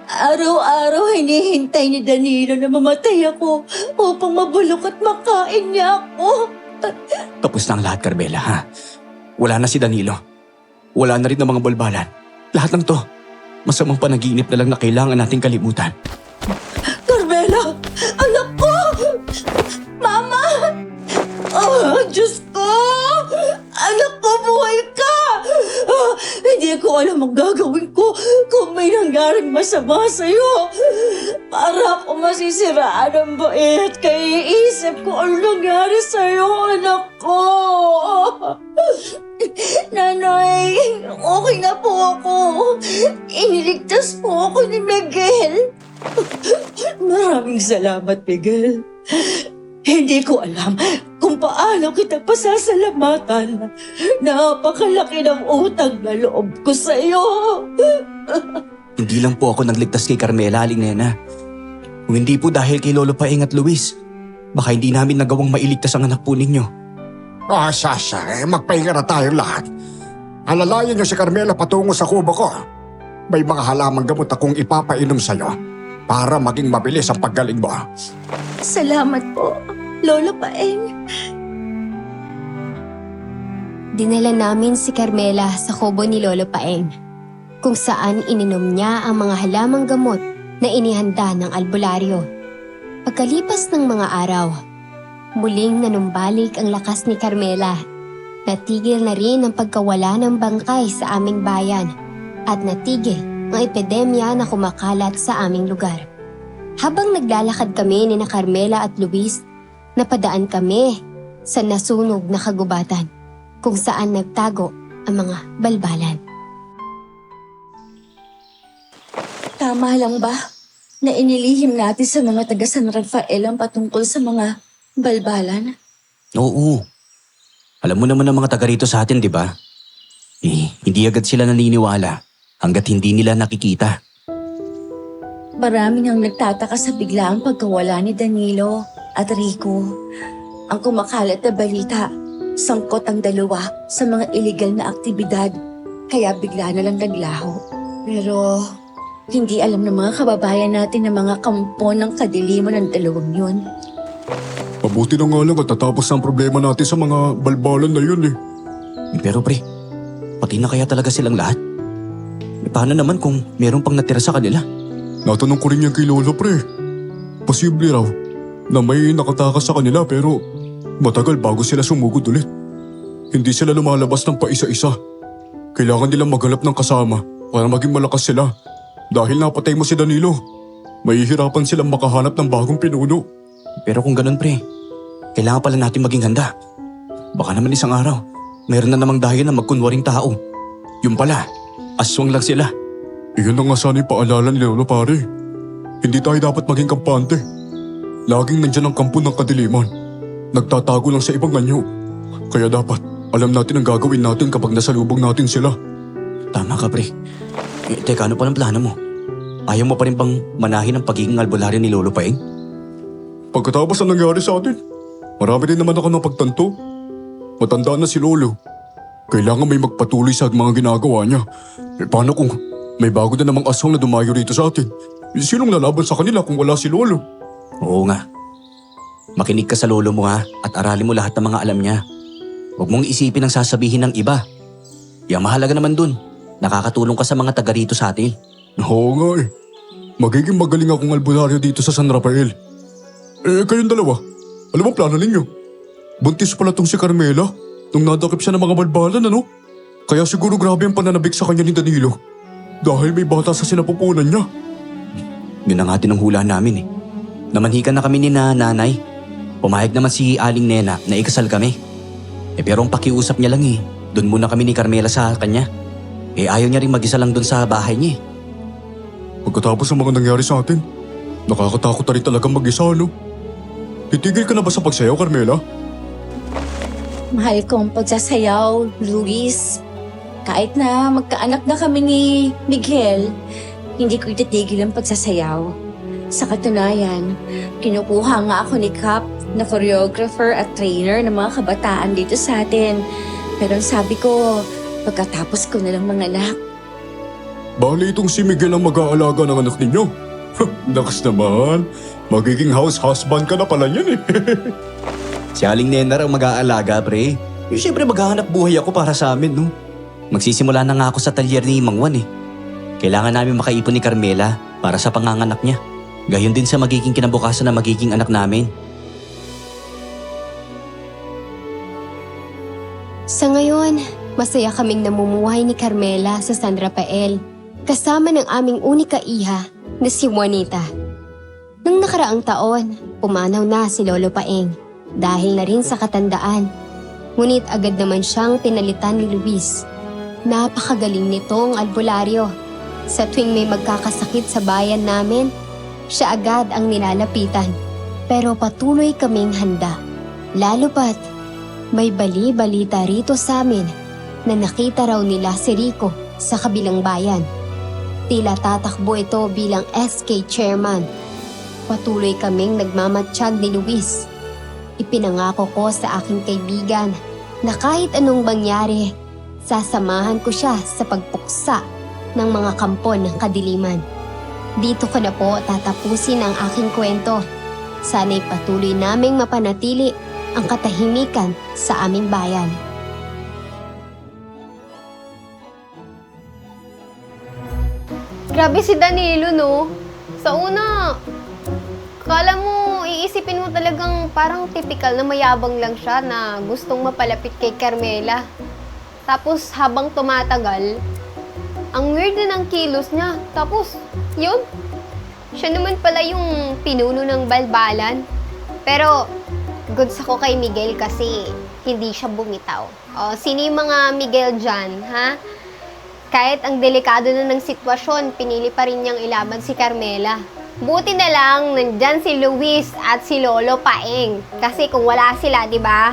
Araw-araw hinihintay ni Danilo na mamatay ako upang mabulok at makain niya ako. Tapos na ang lahat, Carmela, ha? Wala na si Danilo. Wala na rin ang mga balbalan. Lahat ng to, masamang panaginip na lang na kailangan nating kalimutan. Carmela! Anak ko! Mama! Oh, Diyos ko! Anak ko, buhay ka! Hindi ko alam ang gagawin ko kung may nangyaring masama sa'yo. Para ako masisiraan ng bait kaya iisip ko ano nangyari sa'yo, anak ko. Nanay, okay na po ako. Iniligtas po ako ni Miguel. Maraming salamat, Miguel. Hindi ko alam kung kung paano kita pasasalamatan. Napakalaki ng utang na loob ko sa'yo. Hindi lang po ako nagligtas kay Carmela, Aling Nena. Kung hindi po dahil kay Lolo Paeng at Luis, baka hindi namin nagawang mailigtas ang anak po ninyo. Sasha, magpahinga na tayo lahat. Alalayan niyo si Carmela patungo sa kubo ko. May mga halamang gamot akong ipapainom sa'yo para maging mabilis ang paggaling mo. Salamat po, Lolo Paeng. Dinala namin si Carmela sa kubo ni Lolo Paeng, kung saan ininom niya ang mga halamang gamot na inihanda ng albularyo. Pagkalipas ng mga araw, muling nanumbalik ang lakas ni Carmela. Natigil na rin ang pagkawala ng bangkay sa aming bayan at natigil ang epidemya na kumakalat sa aming lugar. Habang naglalakad kami ni na Carmela at Luis, napadaan kami sa nasunog na kagubatan kung saan nagtago ang mga balbalan. Tama lang ba na inilihim natin sa mga taga San Rafael ang patungkol sa mga balbalan? Oo. Alam mo naman ang mga taga rito sa atin, di ba? Hindi agad sila naniniwala hanggat hindi nila nakikita. Maraming ang nagtataka sa biglaang pagkawala ni Danilo at Rico. Ang kumakalat na balita, sangkot ang dalawa sa mga illegal na aktibidad, kaya bigla na lang naglaho. Pero hindi alam ng mga kababayan natin na mga kampo ng kadiliman ng dalawang yun. Mabuti na nga lang at tatapos ang problema natin sa mga balbalan na yun eh. Pero pre, pati na kaya talaga silang lahat? Paano naman kung meron pang natira sa kanila? Natanong ko rin yan kay Lolo pre. Posible raw na may nakatakas sa kanila pero matagal bago sila sumugod ulit. Hindi sila lumalabas ng paisa-isa. Kailangan nilang maghanap ng kasama para maging malakas sila. Dahil napatay mo si Danilo, mahihirapan silang makahanap ng bagong pinuno. Pero kung ganun pre, kailangan pala natin maging handa. Baka naman isang araw, meron na namang dahilan na magkunwaring tao. Yung pala, aswang lang sila. Iyon na nga sana yung paalala ni Lolo pare. Hindi tayo dapat maging kampante. Laging nandyan ang kampo ng kadiliman. Nagtatago lang sa ibang anyo. Kaya dapat alam natin ang gagawin natin kapag nasalubong natin sila. Tama ka pre. Teka, ano pa ng plano mo? Ayaw mo pa rin bang manahin ang pagiging albularyo ni Lolo Paeng? Pagkatapos ang nangyari sa atin, marami rin naman ako ng pagtanto. Matanda na si Lolo. Kailangan may magpatuloy sa mga ginagawa niya. Paano kung may bago na namang aswang na dumayo rito sa atin? Sinong lalaban sa kanila kung wala si Lolo? Oo nga. Makinig ka sa lolo mo ha at aralin mo lahat ng mga alam niya. Huwag mong isipin ang sasabihin ng iba. Yang mahalaga naman dun, nakakatulong ka sa mga taga rito sa atin. Oo nga eh. Magiging magaling akong albularyo dito sa San Rafael. Kayong dalawa, ano bang plano ninyo? Buntis pala tong si Carmela nung nadakip siya ng mga balbalan, ano? Kaya siguro grabe ang pananabik sa kanya ni Danilo. Dahil may bata sa sinapupunan niya. Yun ang atin ang hula namin eh. Namanhikan na kami ni nanay. Pumayag naman si Aling Nena na ikasal kami. Pero ang pakiusap niya lang eh, doon muna kami ni Carmela sa kanya. Ayaw niya rin mag-isa lang doon sa bahay niya eh. Pagkatapos ng mga nangyari sa atin, nakakatakot na rin talagang mag-isa, no? Titigil ka na ba sa pagsayaw, Carmela? Mahal kong pagsasayaw, Luis. Kahit na magkaanak na kami ni Miguel, hindi ko ititigil ang pagsasayaw. Sa katunayan, kinukuha nga ako ni Cap na choreographer at trainer ng mga kabataan dito sa atin. Pero sabi ko, pagkatapos ko na lang manganak. Bali itong si Miguel ang mag-aalaga ng anak ninyo. Nakas naman, magiging house husband ka na pala niyan eh. Si Aling Nena ang mag-aalaga pre. Siyempre maghahanap buhay ako para sa amin no. Magsisimula na nga ako sa talyer ni Mang Juan eh. Kailangan namin makaipon ni Carmela para sa panganganak niya. Gayon din sa magiging kinabukasan na magiging anak namin. Sa ngayon, masaya kaming namumuhay ni Carmela sa San Rafael, kasama ng aming unika iha na si Juanita. Nang nakaraang taon, pumanaw na si Lolo Paeng dahil na rin sa katandaan. Ngunit agad naman siyang pinalitan ni Luis. Napakagaling nitong albularyo. Sa tuwing may magkakasakit sa bayan namin, siya agad ang nilalapitan. Pero patuloy kaming handa. Lalo pat, may bali-balita rito sa amin na nakita raw nila si Rico sa kabilang bayan. Tila tatakbo ito bilang SK chairman. Patuloy kaming nagmamatsyag ni Luis. Ipinangako ko sa aking kaibigan na kahit anong mangyari, sasamahan ko siya sa pagpuksa ng mga kampo ng kadiliman. Dito ko na po tatapusin ang aking kwento. Sana'y patuloy naming mapanatili ang katahimikan sa aming bayan. Grabe si Danilo, no? Sa una, kala mo, iisipin mo talagang parang typical na mayabang lang siya na gustong mapalapit kay Carmela. Tapos habang tumatagal, ang weird na ng kilos niya. Tapos, yun, siya naman pala yung pinuno ng balbalan. Pero, goods ako kay Miguel kasi hindi siya bumitaw. O, sino yung mga Miguel dyan, ha? Kahit ang delikado na ng sitwasyon, pinili pa rin niyang ilaban si Carmela. Buti na lang nandyan si Luis at si Lolo Paeng. Kasi kung wala sila, di ba?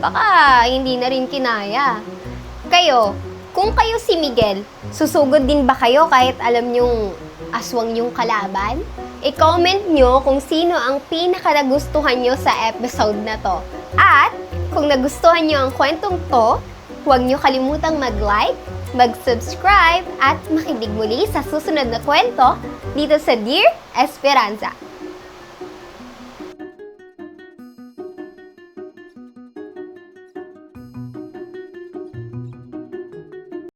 Baka hindi na rin kinaya. Kayo, kung kayo si Miguel, susugod din ba kayo kahit alam niyong aswang yung kalaban? I-comment nyo kung sino ang pinaka-nagustuhan nyo sa episode na to. At kung nagustuhan nyo ang kwentong to, huwag nyo kalimutang mag-like, mag-subscribe at makinig muli sa susunod na kwento dito sa Dear Esperanza.